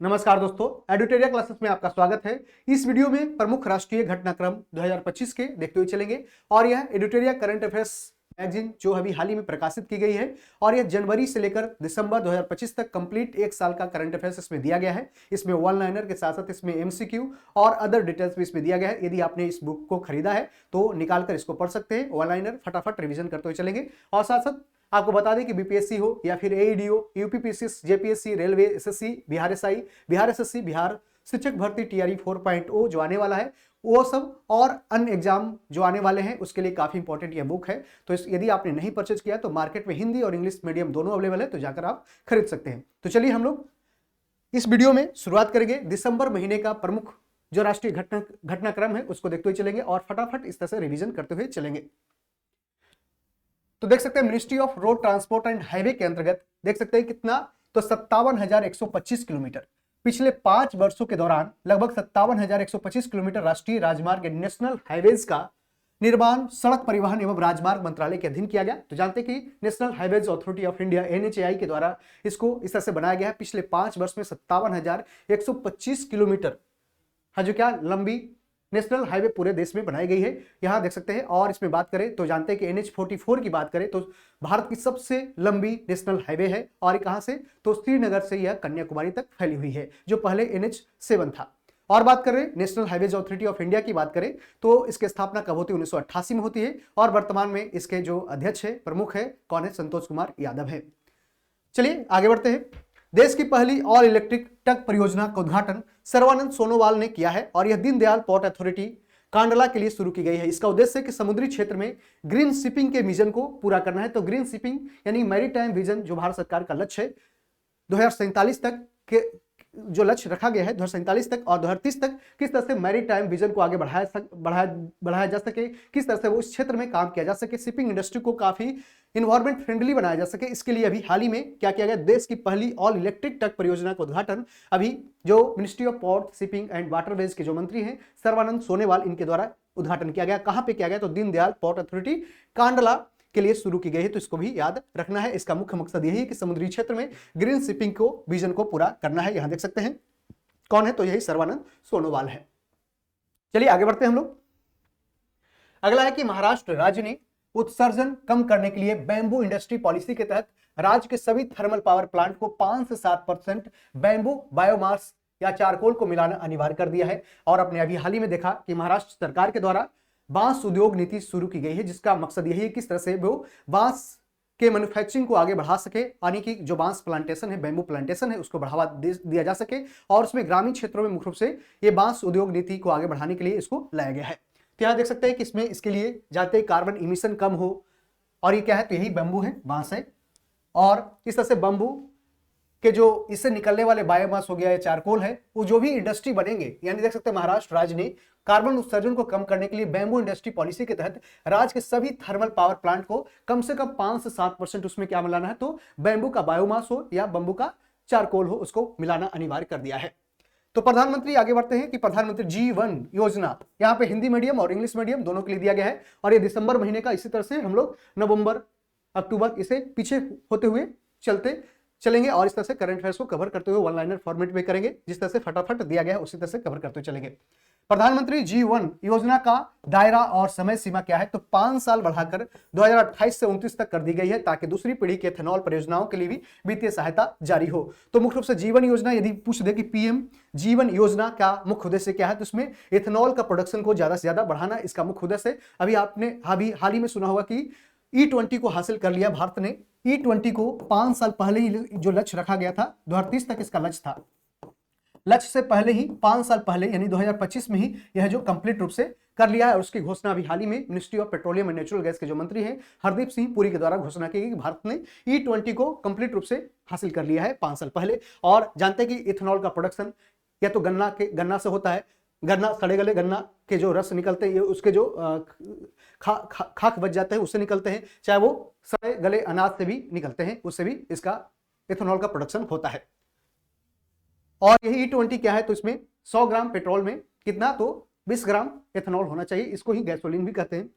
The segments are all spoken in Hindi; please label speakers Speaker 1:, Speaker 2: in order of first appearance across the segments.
Speaker 1: नमस्कार दोस्तों, एडिटोरिया क्लासेस में आपका स्वागत है। इस वीडियो में प्रमुख राष्ट्रीय घटनाक्रम 2025 के देखते हुए चलेंगे और यह एडिटोरिया करंट अफेयर्स मैगजीन जो अभी हाल ही में प्रकाशित की गई है और यह जनवरी से लेकर दिसंबर 2025 तक कंप्लीट एक साल का करंट अफेयर्स इसमें दिया गया है। इसमें वन लाइनर के साथ साथ इसमें एमसीक्यू और अदर डिटेल्स भी इसमें दिया गया है। यदि आपने इस बुक को खरीदा है तो निकाल कर इसको पढ़ सकते हैं। वन लाइनर फटाफट रिविजन करते हुए चलेंगे और साथ साथ आपको बता दें कि बीपीएससी हो या फिर एईडी हो, UPPCS, JPSC, railway, SSC, Bihar SI, Bihar SSC, Bihar शिक्षक भर्ती टीआरई 4.0 जो आने वाला है वो सब और अन्य एग्जाम जो आने वाले हैं उसके लिए काफी इंपॉर्टेंट यह बुक है। तो यदि आपने नहीं परचेज किया तो मार्केट में हिंदी और इंग्लिश मीडियम दोनों अवेलेबल है, तो जाकर आप खरीद सकते हैं। तो चलिए हम लोग इस वीडियो में शुरुआत करेंगे दिसंबर महीने का प्रमुख जो राष्ट्रीय घटनाक्रम है उसको देखते हुए चलेंगे और फटाफट इस तरह से रिविजन करते हुए चलेंगे। तो देख सकते हैं ministry of road transport and highway के अंतर्गत देख सकते हैं कितना, तो 57,125 किलोमीटर पिछले 5 वर्षों के दौरान लगभग 57,125 किलोमीटर राष्ट्रीय राजमार्ग नेशनल हाईवेज का निर्माण सड़क परिवहन एवं राजमार्ग मंत्रालय के अधीन किया गया। तो जानते हैं कि national highways authority of India NHAI के द्वारा इसको इस तरह से बनाया गया है। पिछले 5 वर्ष में 57,125 किलोमीटर जो क्या लंबी नेशनल हाईवे पूरे देश में बनाई गई है, यहां देख सकते हैं। और इसमें बात करें तो जानते हैं कि NH-44 की बात करें तो भारत की सबसे लंबी नेशनल हाईवे है और कहां से, तो श्रीनगर से यह कन्याकुमारी तक फैली हुई है जो पहले NH-7 था। और बात करें national highways authority of India की बात करें तो इसकी स्थापना कब होती है, 1988 में होती है और वर्तमान में इसके जो अध्यक्ष है, प्रमुख है, कौन है, संतोष कुमार यादव है। चलिए आगे बढ़ते हैं। देश की पहली ऑल इलेक्ट्रिक ट्रक परियोजना का उद्घाटन सर्बानंद सोनोवाल ने किया है और यह दीनदयाल पोर्ट अथॉरिटी कांडला के लिए शुरू की गई है। इसका उद्देश्य है कि समुद्री क्षेत्र में ग्रीन शिपिंग के विजन को पूरा करना है। तो ग्रीन शिपिंग यानी मैरीटाइम विजन जो भारत सरकार का लक्ष्य है 2047 तक के जो लक्ष्य रखा गया है 2047 तक और 2030 तक, किस तरह से मैरीटाइम विजन को आगे बढ़ाया जा सके, किस तरह से वो इस क्षेत्र में काम किया जा सके, शिपिंग इंडस्ट्री को काफी इन्वायरमेंट फ्रेंडली बनाया जा सके। इसके लिए अभी हाल ही में क्या किया गया, देश की पहली ऑल इलेक्ट्रिक ट्रक परियोजना का उद्घाटन अभी जो ministry of port, shipping and waterways के जो मंत्री हैं सर्बानंद सोनोवाल, इनके द्वारा उद्घाटन किया गया। कहां पे किया गया, तो दीनदयाल पोर्ट अथॉरिटी कांडला के लिए शुरू की गई है। तो इसको भी याद रखना है। इसका मुख्य मकसद यही है कि समुद्री क्षेत्र में ग्रीन शिपिंग को विजन को पूरा करना है। यहां देख सकते हैं कौन है, तो यही सर्बानंद सोनोवाल है। चलिए आगे बढ़ते हैं हम लोग। अगला है कि महाराष्ट्र राज्य ने उत्सर्जन कम करने के लिए बैम्बू इंडस्ट्री पॉलिसी के तहत राज्य के सभी थर्मल पावर प्लांट को 5 से 7% बैम्बू बायोमास या चारकोल को मिलाना अनिवार्य कर दिया है। और अपने अभी हाल ही में देखा कि महाराष्ट्र सरकार के द्वारा बांस उद्योग नीति शुरू की गई है जिसका मकसद यही है किस तरह से वो बांस के मैन्युफैक्चरिंग को आगे बढ़ा सके, यानी कि जो बांस प्लांटेशन है, बैम्बू प्लांटेशन है, उसको बढ़ावा दिया जा सके और उसमें ग्रामीण क्षेत्रों में मुख्य रूप से ये बांस उद्योग नीति को आगे बढ़ाने के लिए इसको लाया गया है। तो यहाँ देख सकते हैं कि इसमें इसके लिए जाते कार्बन इमिशन कम हो और ये क्या है, तो यही बैम्बू है, बांस है। और इस तरह से बैम्बू के जो इससे निकलने वाले बायोमास हो गया या चारकोल है, वो जो भी इंडस्ट्री बनेंगे, यानी देख सकते हैं महाराष्ट्र राज्य ने कार्बन उत्सर्जन को कम करने के लिए बैम्बू इंडस्ट्री पॉलिसी के तहत राज्य के सभी थर्मल पावर प्लांट को कम से कम 5 से 7% उसमें क्या मिलाना है, तो बैम्बू का बायोमास हो या बैम्बू का चारकोल हो, उसको मिलाना अनिवार्य कर दिया है। तो प्रधानमंत्री आगे बढ़ते हैं कि प्रधानमंत्री G1 योजना यहाँ पे हिंदी मीडियम और इंग्लिश मीडियम दोनों के लिए दिया गया है और ये दिसंबर महीने का, इसी तरह से हम लोग नवंबर अक्टूबर इसे पीछे होते हुए चलेंगे और इस तरह से करंट अफेयर्स को कवर करते हुए वन लाइनर फॉर्मेट में करेंगे। जिस तरह से फटाफट दिया गया है उसी तरह से कवर करते हुए चलेंगे। प्रधानमंत्री G1 योजना का दायरा और समय सीमा क्या है, तो 5 साल बढ़ाकर 2028 से 29 तक कर दी गई है ताकि दूसरी पीढ़ी के एथेनॉल परियोजनाओं के लिए भी वित्तीय सहायता जारी हो। तो मुख्य रूप से G1 योजना, यदि पूछ दे कि PM G1 योजना का मुख्य उद्देश्य क्या है, तो इसमें एथेनॉल का प्रोडक्शन को ज्यादा से ज्यादा बढ़ाना इसका मुख्य उद्देश्य है। अभी आपने हाल ही में सुना होगा कि E20 को हासिल कर लिया भारत ने। E20 को 5 साल पहले ही जो लक्ष्य रखा गया था, 2030 तक इसका लक्ष्य था, लक्ष्य से पहले ही 5 साल पहले यानी 2025 में ही यह जो कंप्लीट रूप से कर लिया है। और उसकी घोषणा अभी हाल ही में ministry of petroleum and natural gas के जो मंत्री हैं हरदीप सिंह पुरी के द्वारा घोषणा की गई कि भारत ने E20 को कंप्लीट रूप से हासिल कर लिया है 5 साल पहले। और जानते हैं कि इथेनॉल का प्रोडक्शन या तो गन्ना से होता है, गन्ना, सड़े गले गन्ना के जो रस निकलते हैं, उसके जो खाक बच जाते हैं उससे निकलते हैं, चाहे वो सड़े गले अनाज से भी निकलते हैं, उससे भी इसका इथेनॉल का प्रोडक्शन होता है। और यही E20 क्या है, तो इसमें 100 ग्राम पेट्रोल में कितना, तो 20 ग्राम एथेनॉल होना चाहिए। इसको ही गैसोलीन भी कहते हैं।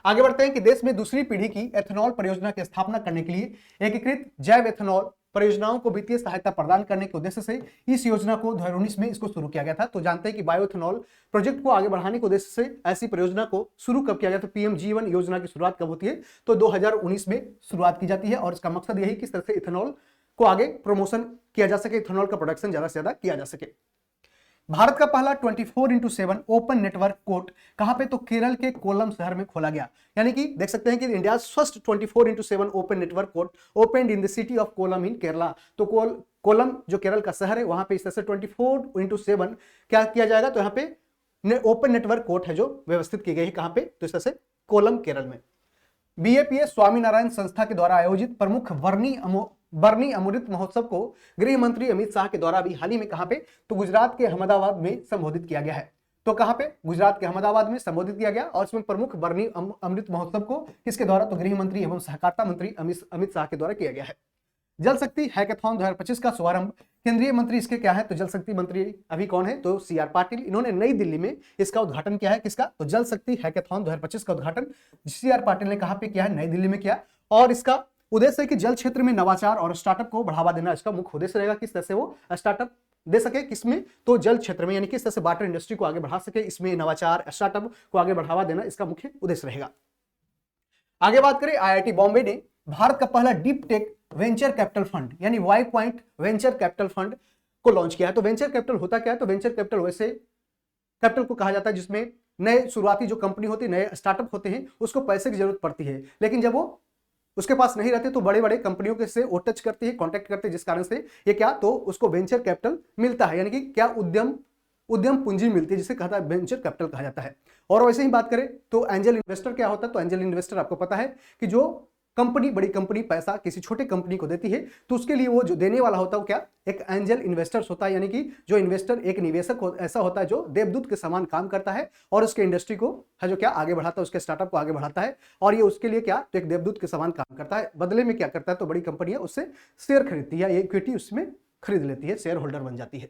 Speaker 1: आगे बढ़ते हैं कि देश में दूसरी पीढ़ी की एथेनॉल परियोजना की स्थापना करने के लिए एकीकृत जैव एथेनॉल परियोजनाओं को वित्तीय सहायता प्रदान करने के उद्देश्य से इस योजना को 2019 में इसको शुरू किया गया था। तो जानते हैं कि बायोइथेनॉल प्रोजेक्ट को आगे बढ़ाने के उद्देश्य से ऐसी परियोजना को शुरू कब किया गया? तो पीएमजीवन योजना की शुरुआत कब होती है? तो 2019 में शुरुआत की जाती है और इसका मकसद यही किस तरह से इथेनॉल को आगे प्रमोशन किया जा सके, इथेनॉल का प्रोडक्शन ज्यादा से ज्यादा किया जा सके। भारत का पहला 24/7 ओपन नेटवर्क कोर्ट कहां पे? तो केरल के कोल्लम शहर में खोला गया। यानी कि देख सकते हैं कि India first 24/7 open network court opened in the city of Kollam in Kerala. तो कोल्लम जो केरल का शहर है वहां पे इस तरह से 24/7 क्या किया जाएगा? तो यहाँ पे ओपन नेटवर्क कोर्ट है जो व्यवस्थित की गई है। कहां पे? तो इस तरह से कोल्लम केरल में। बीएपीएस स्वामीनारायण संस्था के द्वारा आयोजित प्रमुख बरनी अमृत महोत्सव को गृह मंत्री अमित शाह के द्वारा भी हाल ही में कहां पे? तो गुजरात के अहमदाबाद में संबोधित किया गया है। तो कहां पे? गुजरात के अहमदाबाद में संबोधित किया गया और इसमें प्रमुख बरनी अमृत महोत्सव को किसके द्वारा? तो गृह मंत्री एवं सहकारिता मंत्री अमित शाह के द्वारा किया गया है। जल शक्ति हैकाथॉन 2025 का शुभारंभ केंद्रीय मंत्री इसके क्या है? तो जल शक्ति मंत्री अभी कौन है? तो सीआर पाटिल। इन्होंने नई दिल्ली में इसका उद्घाटन किया है। किसका? तो जल शक्ति हैकाथॉन 2025 का उद्घाटन सीआर पाटिल ने कहां पे किया है? नई दिल्ली में किया। और इसका उद्देश्य है कि जल क्षेत्र में नवाचार और स्टार्टअप को बढ़ावा देना इसका मुख्य उद्देश्य रहेगा। किस तरह से वो स्टार्टअप दे सके, किसमें? तो जल क्षेत्र में, यानी किस तरह से वाटर इंडस्ट्री को आगे बढ़ा सके, इसमें नवाचार स्टार्टअप को आगे बढ़ावा देना इसका मुख्य उद्देश्य रहेगा। आगे बात करें, आईआईटी बॉम्बे ने भारत का पहला deep tech venture capital fund यानी Y point venture capital fund को लॉन्च किया है। तो वेंचर कैपिटल होता क्या है? तो वेंचर कैपिटल वैसे कैपिटल को कहा जाता है जिसमें नए शुरुआती जो कंपनी होती है, नए स्टार्टअप होते हैं, उसको पैसे की जरूरत पड़ती है, लेकिन जब वो उसके पास नहीं रहते तो बड़े बड़े कंपनियों के से वो टच करती है, कांटेक्ट करते हैं, जिस कारण से ये क्या? तो उसको वेंचर कैपिटल मिलता है, यानी कि क्या? उद्यम पूंजी मिलती है, जिसे कहता है वेंचर कैपिटल कहा जाता है। और वैसे ही बात करें तो एंजल इन्वेस्टर क्या होता है? तो एंजल इन्वेस्टर आपको पता है कि जो बड़ी कंपनी पैसा किसी छोटे कंपनी को देती है तो उसके लिए वो जो देने वाला होता है वो क्या? एक एंजल इन्वेस्टर्स होता है, यानी कि जो इन्वेस्टर एक निवेशक ऐसा होता है जो देवदूत के समान काम करता है और उसके इंडस्ट्री को है जो क्या आगे बढ़ाता है, उसके स्टार्टअप को आगे बढ़ाता है। और ये उसके लिए क्या? तो एक देवदूत के समान काम करता है। बदले में क्या करता है? तो बड़ी कंपनियां उससे शेयर खरीदती है, इक्विटी उसमें खरीद लेती है, शेयर होल्डर बन जाती है।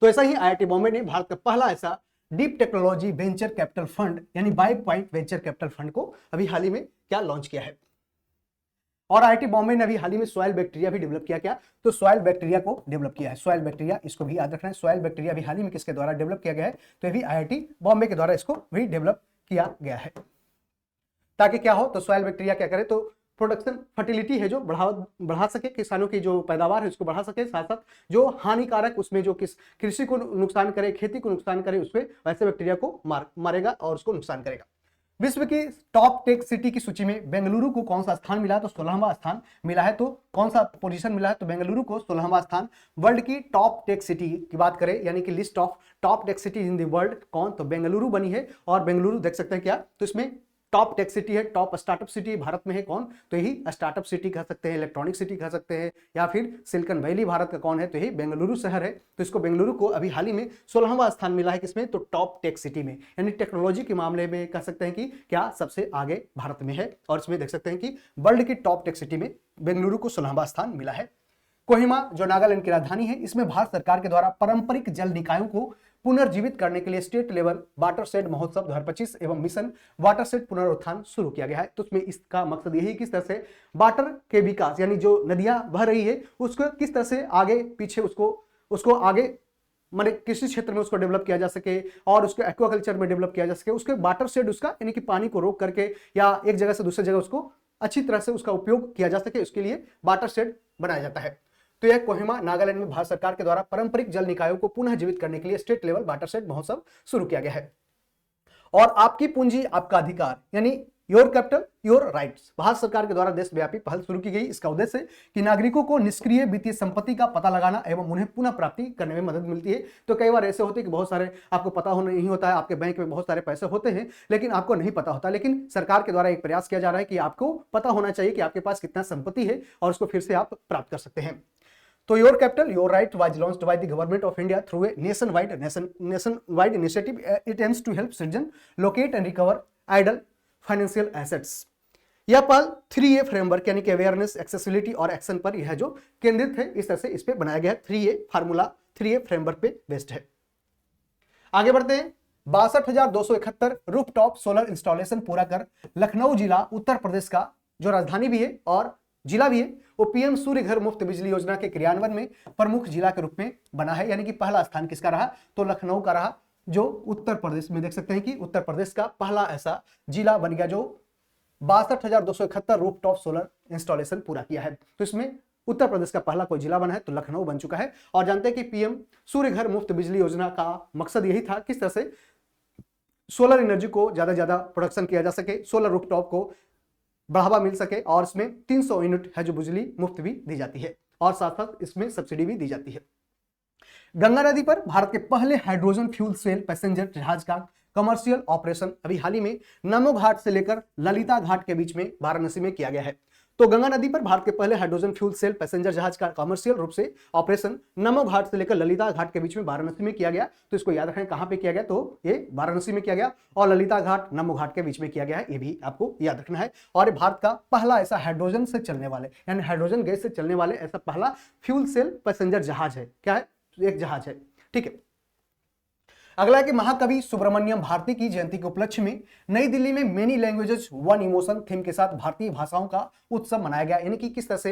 Speaker 1: तो ऐसा ही आईआईटी बॉम्बे ने भारत का पहला ऐसा deep technology venture capital fund यानी Y point venture capital fund को अभी हाल ही में क्या लॉन्च किया है। और आईआईटी बॉम्बे ने अभी हाल ही में सॉइल बैक्टीरिया भी डेवलप किया। क्या? तो सॉइल बैक्टीरिया को डेवलप किया है। सॉइल बैक्टीरिया, इसको भी याद रखना है। सॉइल बैक्टीरिया भी हाल ही में किसके द्वारा डेवलप किया गया है? तो ये भी आईआईटी बॉम्बे के द्वारा इसको भी डेवलप किया गया है, ताकि क्या हो? तो सॉइल बैक्टीरिया क्या करे? तो प्रोडक्शन फर्टिलिटी है जो बढ़ा सके, किसानों की जो पैदावार है उसको बढ़ा सके, साथ साथ जो हानिकारक उसमें जो कृषि को नुकसान करे, खेती को नुकसान करे, उसमें वैसे बैक्टीरिया को मारेगा और उसको नुकसान करेगा। विश्व की टॉप टेक सिटी की सूची में बेंगलुरु को कौन सा स्थान मिला है? तो 16वां स्थान मिला है। तो कौन सा पोजीशन मिला है? तो बेंगलुरु को 16वां स्थान। वर्ल्ड की टॉप टेक सिटी की बात करें, यानी कि list of top tech city in the world, कौन? तो बेंगलुरु बनी है। और बेंगलुरु देख सकते हैं क्या? तो इसमें टॉप टेक सिटी है, टॉप स्टार्टअप सिटी भारत में है, कौन? तो यही स्टार्टअप सिटी कह सकते हैं, इलेक्ट्रॉनिक सिटी कह सकते हैं, या फिर सिलिकॉन वैली भारत का कौन है? तो यही बेंगलुरु शहर है। तो इसको बेंगलुरु को अभी हाल ही में 16वां स्थान मिला है। किसमें? तो टॉप टेक सिटी में, यानी टेक्नोलॉजी के मामले में कह सकते हैं कि क्या सबसे आगे भारत में है। और इसमें देख सकते हैं कि वर्ल्ड की टॉप टेक सिटी में बेंगलुरु को 16वां स्थान मिला है। कोहिमा जो नागालैंड की राजधानी है, इसमें भारत सरकार के द्वारा पारंपरिक जल निकायों को पुनर्जीवित करने के लिए स्टेट लेवल वाटरशेड महोत्सव 2025 एवं मिशन वाटरशेड पुनरुत्थान शुरू किया गया है। तो उसमें इसका मकसद यही किस तरह से वाटर के विकास, यानी जो नदियां बह रही है उसको किस तरह से आगे पीछे उसको आगे माने कृषि क्षेत्र में उसको डेवलप किया जा सके और उसको एक्वाकल्चर में डेवलप किया जा सके, उसके वाटरशेड उसका यानी कि पानी को रोक करके या एक जगह से दूसरी जगह उसको अच्छी तरह से उसका उपयोग किया जा सके, उसके लिए वाटरशेड बनाया जाता है। तो यह कोहिमा नागालैंड में भारत सरकार के द्वारा पारंपरिक जल निकायों को पुनः जीवित करने के लिए स्टेट लेवल वाटरशेड महोत्सव शुरू किया गया है। और आपकी पूंजी आपका अधिकार यानी your capital your rights Bharat सरकार के द्वारा देशव्यापी पहल शुरू की गई। इसका उद्देश्य है कि नागरिकों को निष्क्रिय वित्तीय संपत्ति का पता लगाना एवं उन्हें पुनः प्राप्ति करने में मदद मिलती है। तो कई बार ऐसे होते हैं कि बहुत सारे आपको पता होना नहीं होता है, आपके बैंक में बहुत सारे पैसे होते हैं लेकिन आपको नहीं पता होता, लेकिन सरकार के द्वारा एक प्रयास किया जा रहा है कि आपको पता होना चाहिए कि आपके पास कितना संपत्ति है और उसको फिर से आप प्राप्त कर सकते हैं। तो your capital your right was launched by the government of India through a nationwide initiative. It aims to help citizen locate and recover idle financial assets. यह पहल 3A फ्रेमवर्क यानी कि अवेयरनेस, एक्सेसिबिलिटी और एक्शन पर यह जो केंद्रित है, इस तरह से इस पे बनाया गया है। 3A फार्मूला 3A फ्रेमवर्क पे बेस्ड है। आगे बढ़ते हैं। 62,271 रूफटॉप सोलर इंस्टॉलेशन पूरा कर लखनऊ जिला उत्तर प्रदेश का जो राजधानी भी है और जिला भी है वो पीएम सूर्य घर मुफ्त बिजली योजना के क्रियान्वयन में प्रमुख जिला के रूप में बना है, यानी कि पहला स्थान किसका रहा, तो लखनऊ का रहा, जो उत्तर प्रदेश में देख सकते हैं कि उत्तर प्रदेश का पहला ऐसा जिला बन गया जो 62,271 रूफटॉप सोलर इंस्टॉलेशन पूरा किया है। तो इसमें उत्तर प्रदेश का पहला कोई जिला बना है तो लखनऊ बन चुका है। और जानते हैं कि पीएम सूर्य घर मुफ्त बिजली योजना का मकसद यही था किस तरह से सोलर एनर्जी को ज्यादा से ज्यादा प्रोडक्शन किया जा सके, सोलर रूफटॉप को बढ़ावा मिल सके, और इसमें 300 यूनिट है जो बिजली मुफ्त भी दी जाती है और साथ साथ इसमें सब्सिडी भी दी जाती है। गंगा नदी पर भारत के पहले हाइड्रोजन फ्यूल सेल पैसेंजर जहाज का कमर्शियल ऑपरेशन अभी हाल ही में नमो घाट से लेकर ललिता घाट के बीच में वाराणसी में किया गया है। तो गंगा नदी पर भारत के पहले हाइड्रोजन फ्यूल सेल पैसेंजर जहाज का कमर्शियल रूप से ऑपरेशन नमो घाट से लेकर ललिता घाट के बीच में वाराणसी में किया गया। तो इसको याद रखें कहां पे किया गया, तो ये वाराणसी में किया गया और ललिता घाट नमो घाट के बीच में किया गया है, ये भी आपको याद रखना है। और भारत का पहला ऐसा हाइड्रोजन से चलने वाले यानी हाइड्रोजन गैस से चलने वाले ऐसा पहला फ्यूल सेल पैसेंजर जहाज है। क्या है, एक जहाज है, ठीक है। अगला है कि महाकवि सुब्रमण्यम भारती की जयंती के उपलक्ष्य में नई दिल्ली में many languages one emotion theme के साथ भारतीय भाषाओं का उत्सव मनाया गया। यानी कि किस तरह से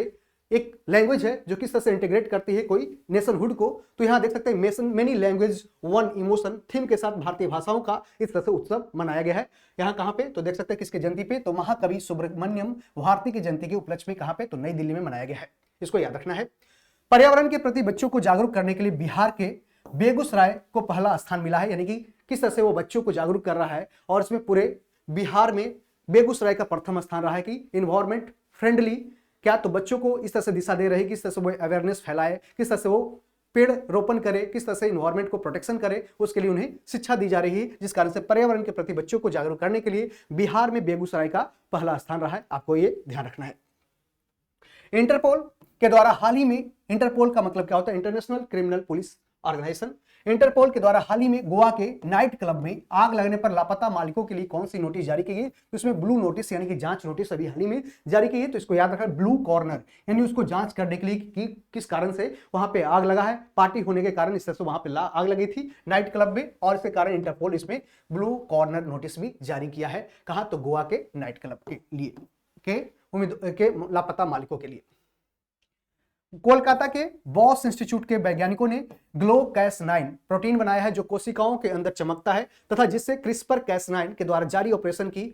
Speaker 1: एक लैंग्वेज है जो किस तरह से इंटीग्रेट करती है कोई नेशनहुड को। तो यहां देख सकते हैं many language one emotion theme के साथ भारतीय भाषाओं का इस तरह से उत्सव मनाया गया है। यहाँ कहां पे, तो देख सकते हैं किसके जयंती पे, तो महाकवि सुब्रमण्यम भारती की जयंती के उपलक्ष्य में कहां पे, तो नई दिल्ली में मनाया गया है। इसको याद रखना है। पर्यावरण के प्रति बच्चों को जागरूक करने के लिए बिहार के बेगूसराय को पहला स्थान मिला है। यानी कि किस तरह से वो बच्चों को जागरूक कर रहा है और इसमें पूरे बिहार में बेगूसराय का प्रथम स्थान रहा है कि इन्वायरमेंट फ्रेंडली, क्या तो बच्चों को इस तरह से दिशा दे रहे किस तरह से वो अवेयरनेस फैलाए, किस तरह से वो पेड़ रोपण करे, किस तरह से इन्वायरमेंट को प्रोटेक्शन करे, उसके लिए उन्हें शिक्षा दी जा रही है, जिस कारण से पर्यावरण के प्रति बच्चों को जागरूक करने के लिए बिहार में बेगूसराय का पहला स्थान रहा है। आपको ये ध्यान रखना है। इंटरपोल के द्वारा हाल ही में, इंटरपोल का मतलब क्या होता है, international criminal police organization, Interpol के द्वारा हाल ही में गोवा के नाइट क्लब में आग लगने पर लापता मालिकों के लिए कौन सी नोटिस जारी की गई, तो इसमें ब्लू नोटिस यानी कि जांच नोटिस अभी हाल ही में जारी की गई। तो इसको याद रखना, ब्लू कॉर्नर यानी उसको जांच करने के लिए कि किस कारण से वहां पे आग लगा है, पार्टी होने के कारण इस तरह से वहां पे आग लगी थी नाइट क्लब में, और इसके कारण इंटरपोल इसमें ब्लू कॉर्नर नोटिस भी जारी किया है। कहां, तो गोवा के नाइट क्लब के लिए के लापता मालिकों के लिए। कोलकाता के बॉस इंस्टीट्यूट के वैज्ञानिकों ने ग्लो कैस9 प्रोटीन बनाया है जो कोशिकाओं के अंदर चमकता है तथा जिससे क्रिस्पर कैस9 के द्वारा जारी ऑपरेशन की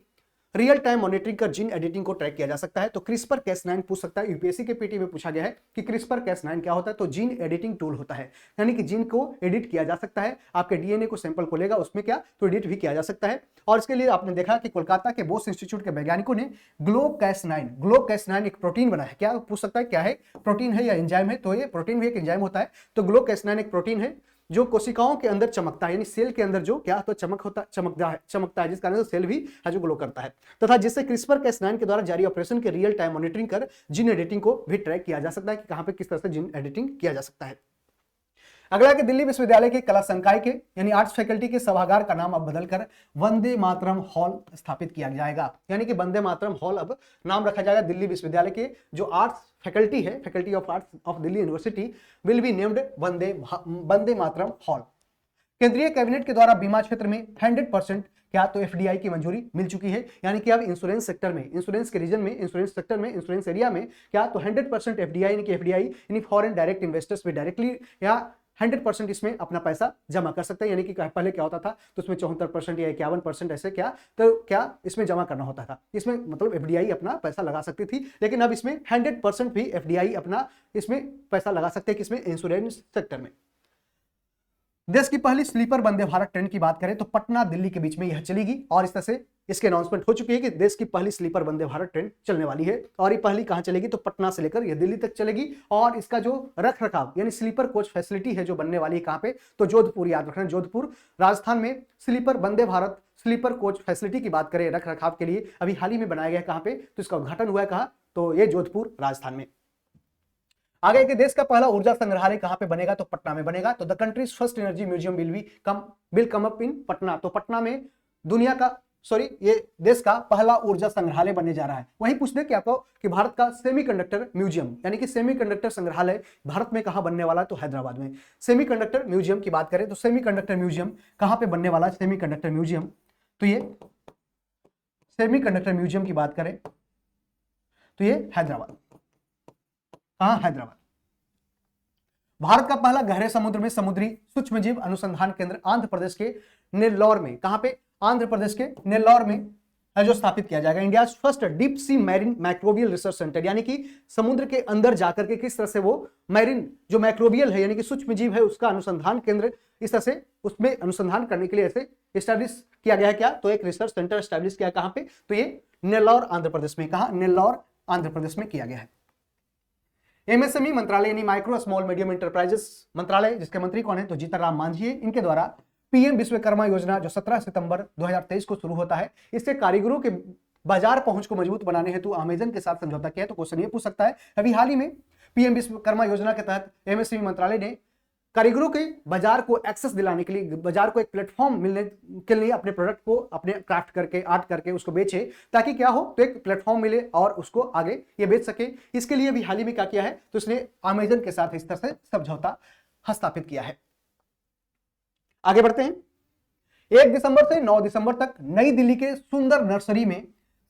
Speaker 1: रियल टाइम मॉनिटरिंग कर जीन एडिटिंग को ट्रैक किया जा सकता है। तो क्रिस्पर कैस9 पूछ सकता है, यूपीएससी के पीटी में पूछा गया है कि क्रिस्पर कैस9 क्या होता है, तो जीन एडिटिंग टूल होता है, यानी कि जीन को एडिट किया जा सकता है। आपके डीएनए को सैंपल को लेगा उसमें क्या, तो एडिट भी किया जा सकता है। और इसके लिए आपने देखा कि कोलकाता के बोस इंस्टीट्यूट के वैज्ञानिकों ने ग्लो कैस9 एक प्रोटीन बना है। क्या पूछ सकता है, क्या है, प्रोटीन है या एंजाइम है, तो ये प्रोटीन भी एक एंजाइम होता है। तो ग्लो कैस9 एक प्रोटीन है जो कोशिकाओं के अंदर चमकता है, यानी सेल के अंदर जो क्या तो चमकता है जिस कारण से सेल भी है जो ग्लो करता है, तथा जिससे क्रिस्पर कैस9 के द्वारा जारी ऑपरेशन के रियल टाइम मॉनिटरिंग कर जीन एडिटिंग को भी ट्रैक किया जा सकता है कि कहां पे किस तरह से जीन एडिटिंग किया जा सकता है। अगला के दिल्ली विश्वविद्यालय के कला संकाय के यानी आर्ट्स फैकल्टी के सभागार का नाम अब बदलकर वंदे मातरम हॉल स्थापित किया जाएगा। यानी कि वंदे मातरम हॉल अब नाम रखा जाएगा। दिल्ली विश्वविद्यालय के जो आर्ट्स फैकल्टी है, faculty of arts of Delhi university will be named Vande Mataram hall. केंद्रीय कैबिनेट के द्वारा बीमा क्षेत्र में 100% क्या तो एफडीआई की मंजूरी मिल चुकी है। यानी कि अब इंश्योरेंस सेक्टर में, इंश्योरेंस के रीजन में, इंश्योरेंस सेक्टर में, इंश्योरेंस एरिया में क्या तो 100% एफडीआई यानी फॉरेन डायरेक्ट इन्वेस्टर्स भी डायरेक्टली या 100% इसमें अपना पैसा जमा कर सकते हैं। यानी कि पहले क्या होता था, तो उसमें 74% या 51% ऐसे क्या तो क्या इसमें जमा करना होता था। इसमें मतलब एफडीआई अपना पैसा लगा सकती थी, लेकिन अब इसमें 100% भी एफडीआई अपना इसमें पैसा लगा सकते हैं, किसमें, इंश्योरेंस सेक्टर में। देश की पहली स्लीपर वंदे भारत ट्रेन की बात करें तो पटना दिल्ली के बीच में यह चलेगी और इस तरह से इसके अनाउंसमेंट हो चुकी है कि देश की पहली स्लीपर वंदे भारत ट्रेन चलने वाली है। और ये पहली कहां चलेगी, तो पटना से लेकर यह दिल्ली तक चलेगी। और इसका जो रख रखाव यानी स्लीपर कोच फैसिलिटी है जो बनने वाली है कहां पे, तो जोधपुर, याद रखना जोधपुर राजस्थान में sleeper Vande Bharat sleeper coach facility की बात करें रख रखाव के लिए अभी हाल ही में बनाया गया है। कहां पे, तो इसका उद्घाटन हुआ है कहां, तो ये जोधपुर राजस्थान में। आगे के देश का पहला ऊर्जा संग्रहालय कहां पे बनेगा, तो पटना में बनेगा। तो the country's first energy museum will come up in Patna. तो पटना में दुनिया का ये देश का पहला ऊर्जा संग्रहालय बनने जा रहा है। वहीं पूछने क्या आपको कि भारत का सेमीकंडक्टर म्यूजियम यानी कि सेमीकंडक्टर संग्रहालय भारत में कहां बनने वाला है, तो हैदराबाद में। सेमीकंडक्टर म्यूजियम की बात करें तो सेमीकंडक्टर म्यूजियम कहां पे बनने वाला है, सेमीकंडक्टर म्यूजियम, तो ये सेमीकंडक्टर म्यूजियम की बात करें तो ये हैदराबाद। कहां? हैदराबाद। भारत का पहला गहरे समुद्र में समुद्री सूक्ष्म जीव अनुसंधान केंद्र आंध्र प्रदेश के नेल्लौर में, कहां पे? आंध्र प्रदेश के नेल्लौर में जो स्थापित किया जाएगा। India first deep sea marine microbial research centre, यानी कि समुद्र के अंदर जाकर के किस तरह से वो मैरीन जो माइक्रोबियल है यानी कि सूक्ष्म जीव है उसका अनुसंधान केंद्र इस तरह से उसमें अनुसंधान करने के लिए ऐसे स्टैब्लिश किया गया है। क्या? तो एक रिसर्च सेंटर स्टैब्लिश किया। कहां पे? तो ये नेल्लौर आंध्र प्रदेश में। कहां? नेल्लौर आंध्र प्रदेश में किया गया है। एमएसएमई मंत्रालय यानी माइक्रो स्मॉल मीडियम इंटरप्राइजेस मंत्रालय, जिसके मंत्री कौन है? तो जीतन राम मांझी है। इनके द्वारा पीएम विश्वकर्मा योजना जो 17 सितंबर 2023 को शुरू होता है, इससे कारीगरों के बाजार पहुंच को मजबूत बनाने हेतु अमेजन के साथ समझौता किया है। तो क्वेश्चन ये पूछ सकता है, अभी हाल ही में पीएम विश्वकर्मा योजना के तहत एमएसएमई मंत्रालय ने कारीगरों के बाजार को एक्सेस दिलाने के लिए, बाजार को एक प्लेटफॉर्म मिलने के लिए अपने प्रोडक्ट को अपने क्राफ्ट करके आर्ट करके उसको बेचे, ताकि क्या हो? तो एक प्लेटफॉर्म मिले और उसको आगे ये बेच सके। इसके लिए भी हाल ही में क्या किया है? तो इसने अमेजन के साथ इस तरह से समझौता हस्ताक्षरित किया है। आगे बढ़ते हैं। 1 दिसंबर से 9 दिसंबर तक नई दिल्ली के सुंदर नर्सरी में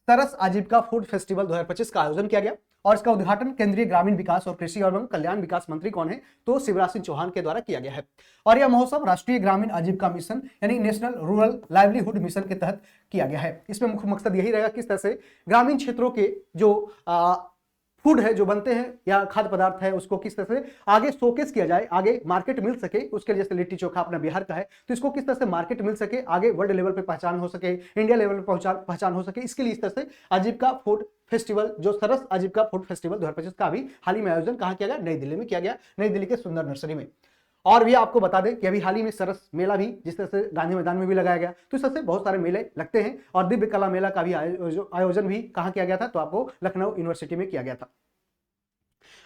Speaker 1: सरस आजीविका फूड फेस्टिवल 2025 का आयोजन किया गया और इसका उद्घाटन केंद्रीय ग्रामीण विकास और कृषि एवं कल्याण विकास मंत्री कौन है? तो शिवराज सिंह चौहान के द्वारा किया गया है। और यह महोत्सव राष्ट्रीय ग्रामीण आजीविका मिशन यानी नेशनल रूरल लाइवलीहुड मिशन के तहत किया गया है। इसमें मुख्य मकसद यही रहेगा किस तरह से ग्रामीण क्षेत्रों के जो फूड है जो बनते हैं या खाद्य पदार्थ है उसको किस तरह से आगे शोकेस किया जाए, आगे मार्केट मिल सके। उसके लिए जैसे लिट्टी चोखा अपना बिहार का है, तो इसको किस तरह से मार्केट मिल सके, आगे वर्ल्ड लेवल पे पहचान हो सके, इंडिया लेवल पे पहचान हो सके, इसके लिए इस तरह से आजीविका फूड फेस्टिवल जो सरस आजीविका फूड फेस्टिवल 2025 का भी हाल ही में आयोजन कहां किया गया? नई दिल्ली में किया गया, नई दिल्ली के सुंदर नर्सरी में। और भी आपको बता दें कि अभी हाल ही में सरस मेला भी जिस तरह से गांधी मैदान में भी लगाया गया, तो इस तरह से बहुत सारे मेले लगते हैं। और दिव्य कला मेला का भी आयोजन भी कहां किया गया था? तो आपको लखनऊ यूनिवर्सिटी में किया गया था।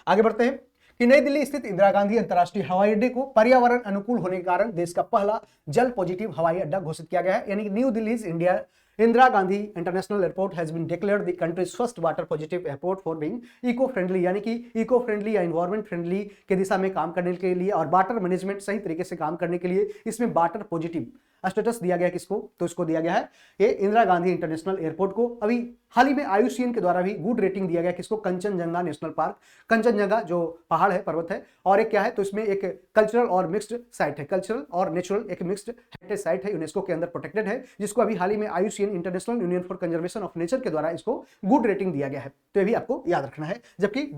Speaker 1: आगे बढ़ते हैं कि नई दिल्ली स्थित इंदिरा गांधी अंतर्राष्ट्रीय हवाई अड्डे को पर्यावरण अनुकूल होने के कारण देश का पहला जल पॉजिटिव हवाई अड्डा घोषित किया गया है। यानी New Delhi India Indira Gandhi international airport has been declared the country's first water positive airport for being eco friendly, यानी कि इको फ्रेंडली या एनवायरमेंट फ्रेंडली के दिशा में काम करने के लिए और वाटर मैनेजमेंट सही तरीके से काम करने के लिए इसमें वाटर पॉजिटिव स्टेटस दिया गया। किसको? तो इसको दिया गया है ये इंदिरा गांधी इंटरनेशनल एयरपोर्ट को। अभी हाल ही में IUCN के द्वारा भी गुड रेटिंग दिया गया। किसको? कंचनजंगा नेशनल पार्क, कंचनजंगा जो पहाड़ है, पर्वत है, और एक क्या है? तो इसमें एक कल्चरल और मिक्स्ड साइट है, कल्चरल और नेचुरल एक मिक्स्ड हेरिटेज साइट है, यूनेस्को के अंदर प्रोटेक्टेड है, जिसको अभी हाल ही में IUCN international union for conservation of nature के द्वारा इसको गुड रेटिंग दिया गया है। तो ये भी आपको याद रखना है। जबकि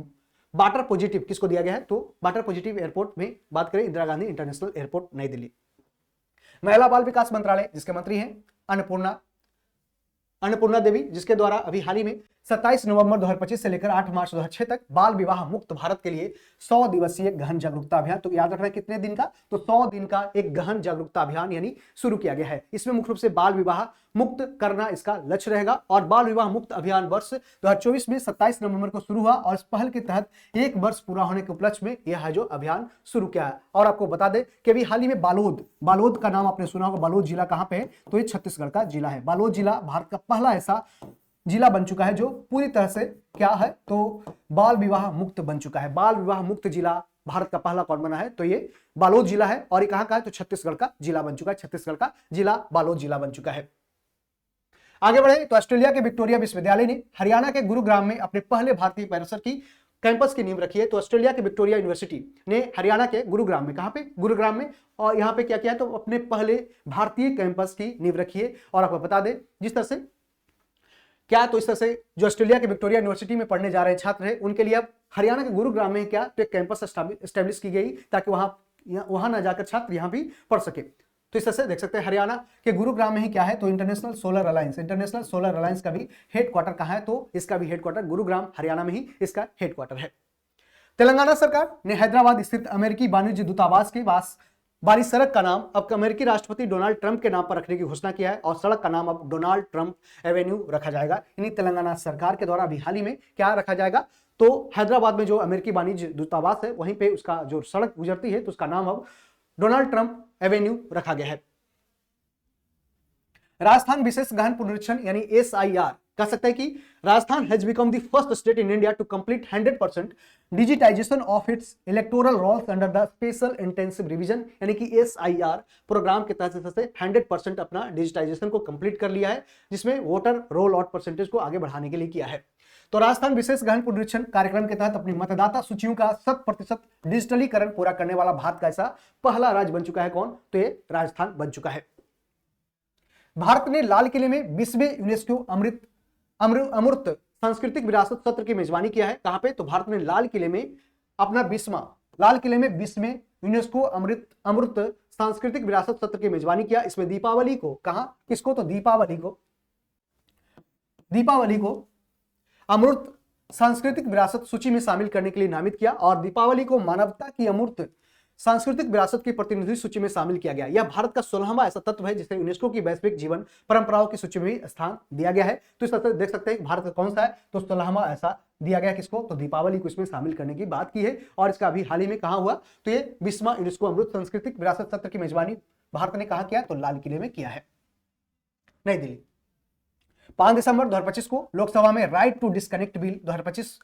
Speaker 1: वाटर पॉजिटिव किसको दिया गया है? तो वाटर पॉजिटिव एयरपोर्ट में बात करें इंदिरा गांधी इंटरनेशनल एयरपोर्ट नई दिल्ली। महिला बाल विकास मंत्रालय जिसके मंत्री हैं अन्नपूर्णा देवी, जिसके द्वारा अभी हाल ही में 27 नवंबर 2025 से लेकर 8 मार्च 2006 तक बाल विवाह मुक्त भारत के लिए 100 दिवसीय गहन जागरूकता अभियान, तो याद रखना है कितने दिन का? तो 100 दिन का एक गहन जागरूकता अभियान यानी शुरू किया गया है। इसमें मुख्य रूप से बाल विवाह मुक्त करना इसका लक्ष्य रहेगा। और बाल विवाह मुक्त अभियान वर्ष 2024 में 27 नवंबर को शुरू हुआ और इस पहल के तहत 1 वर्ष पूरा होने के उपलक्ष्य में यह जो अभियान शुरू किया है। और आपको बता दें कि अभी हाल ही में बालोद का नाम आपने सुना होगा। बालोद जिला कहां पे है? तो ये छत्तीसगढ़ का जिला है। बालोद जिला भारत का पहला ऐसा जिला बन चुका है जो पूरी तरह से क्या है? तो बाल विवाह मुक्त बन चुका है। बाल विवाह मुक्त जिला भारत का पहला कौन बना है? तो ये बालोद जिला है। और ये कहां का है? तो छत्तीसगढ़ का जिला बन चुका है। छत्तीसगढ़ का जिला बालोद जिला बन चुका है। आगे बढ़े तो ऑस्ट्रेलिया के विक्टोरिया विश्वविद्यालय ने हरियाणा के गुरुग्राम में अपने पहले भारतीय परिसर की कैंपस की नींव रखी है। तो ऑस्ट्रेलिया के विक्टोरिया यूनिवर्सिटी ने हरियाणा के गुरुग्राम में, कहां पे? गुरुग्राम में, और यहां पे क्या किया है? तो अपने पहले भारतीय कैंपस की नींव रखी है। और आपको बता दें जिस तरह से क्या, तो इस तरह से जो ऑस्ट्रेलिया के विक्टोरिया यूनिवर्सिटी में पढ़ने जा रहे छात्र हैं उनके लिए अब हरियाणा के गुरुग्राम में क्या, तो एक कैंपस एस्टैब्लिश की गई ताकि वहां ना जाकर छात्र यहां भी पढ़ सके। तो इस तरह से देख सकते हैं हरियाणा के गुरुग्राम में ही क्या है, तो इंटरनेशनल सोलर अलायंस का भी हेडक्वार्टर कहां है? तो इसका भी हेडक्वार्टर गुरुग्राम हरियाणा में ही इसका हेडक्वार्टर है। तेलंगाना सरकार ने हैदराबाद स्थित अमेरिकी वाणिज्य दूतावास के बारी सड़क का नाम अब अमेरिकी राष्ट्रपति डोनाल्ड ट्रंप के नाम पर रखने की घोषणा किया है और सड़क का नाम अब डोनाल्ड ट्रंप एवेन्यू रखा जाएगा। यानी तेलंगाना सरकार के द्वारा अभी हाल ही में क्या रखा जाएगा? तो हैदराबाद में जो अमेरिकी वाणिज्य दूतावास है वहीं पे उसका जो सड़क गुजरती है तो उसका नाम अब डोनाल्ड ट्रंप एवेन्यू रखा गया है। राजस्थान विशेष गहन पुनरीक्षण यानी SIR कह सकते हैं कि Rajasthan has become the first state in India to complete 100% digitization of its electoral rolls under the special intensive revision, यानी कि SIR प्रोग्राम के तहत से 100% अपना डिजिटाइजेशन को कंप्लीट कर लिया है, जिसमें वोटर रोल आउट परसेंटेज को आगे बढ़ाने के लिए किया है। तो राजस्थान विशेष गहन पुनरीक्षण कार्यक्रम के तहत अपनी मतदाता सूचियों का 100% डिजिटलीकरण पूरा करने वाला भारत का ऐसा पहला राज्य बन चुका है कौन? तो ये राजस्थान बन चुका है। भारत ने लाल किले में 20वें यूनेस्को अमूर्त सांस्कृतिक विरासत सत्र की मेजबानी किया है। कहां पे? तो भारत ने लाल किले में अपना 20वें यूनेस्को अमृत सांस्कृतिक विरासत सत्र की मेजबानी किया। इसमें दीपावली को किसको? तो दीपावली को अमूर्त सांस्कृतिक विरासत सूची में शामिल करने के लिए नामित किया और दीपावली को मानवता की अमूर्त सांस्कृतिक विरासत की प्रतिनिधि सूची में शामिल किया गया। यह भारत का 16वां ऐसा तत्व है जिसे यूनेस्को की वैश्विक जीवन परंपराओं की सूची में भी स्थान दिया गया है। तो इस तरह देख सकते हैं भारत का कौन सा है? तो 16वां ऐसा दिया गया। किसको? तो दीपावली को इसमें शामिल करने की बात की है। और इसका अभी हाल ही में कहां हुआ? तो ये 20वां यूनेस्को अमृत सांस्कृतिक विरासत सत्र की मेजबानी भारत ने कहा किया? तो लाल किले में किया है, नई दिल्ली। 5 दिसंबर 2025 को लोकसभा में राइट टू डिस्कनेक्ट बिल 2025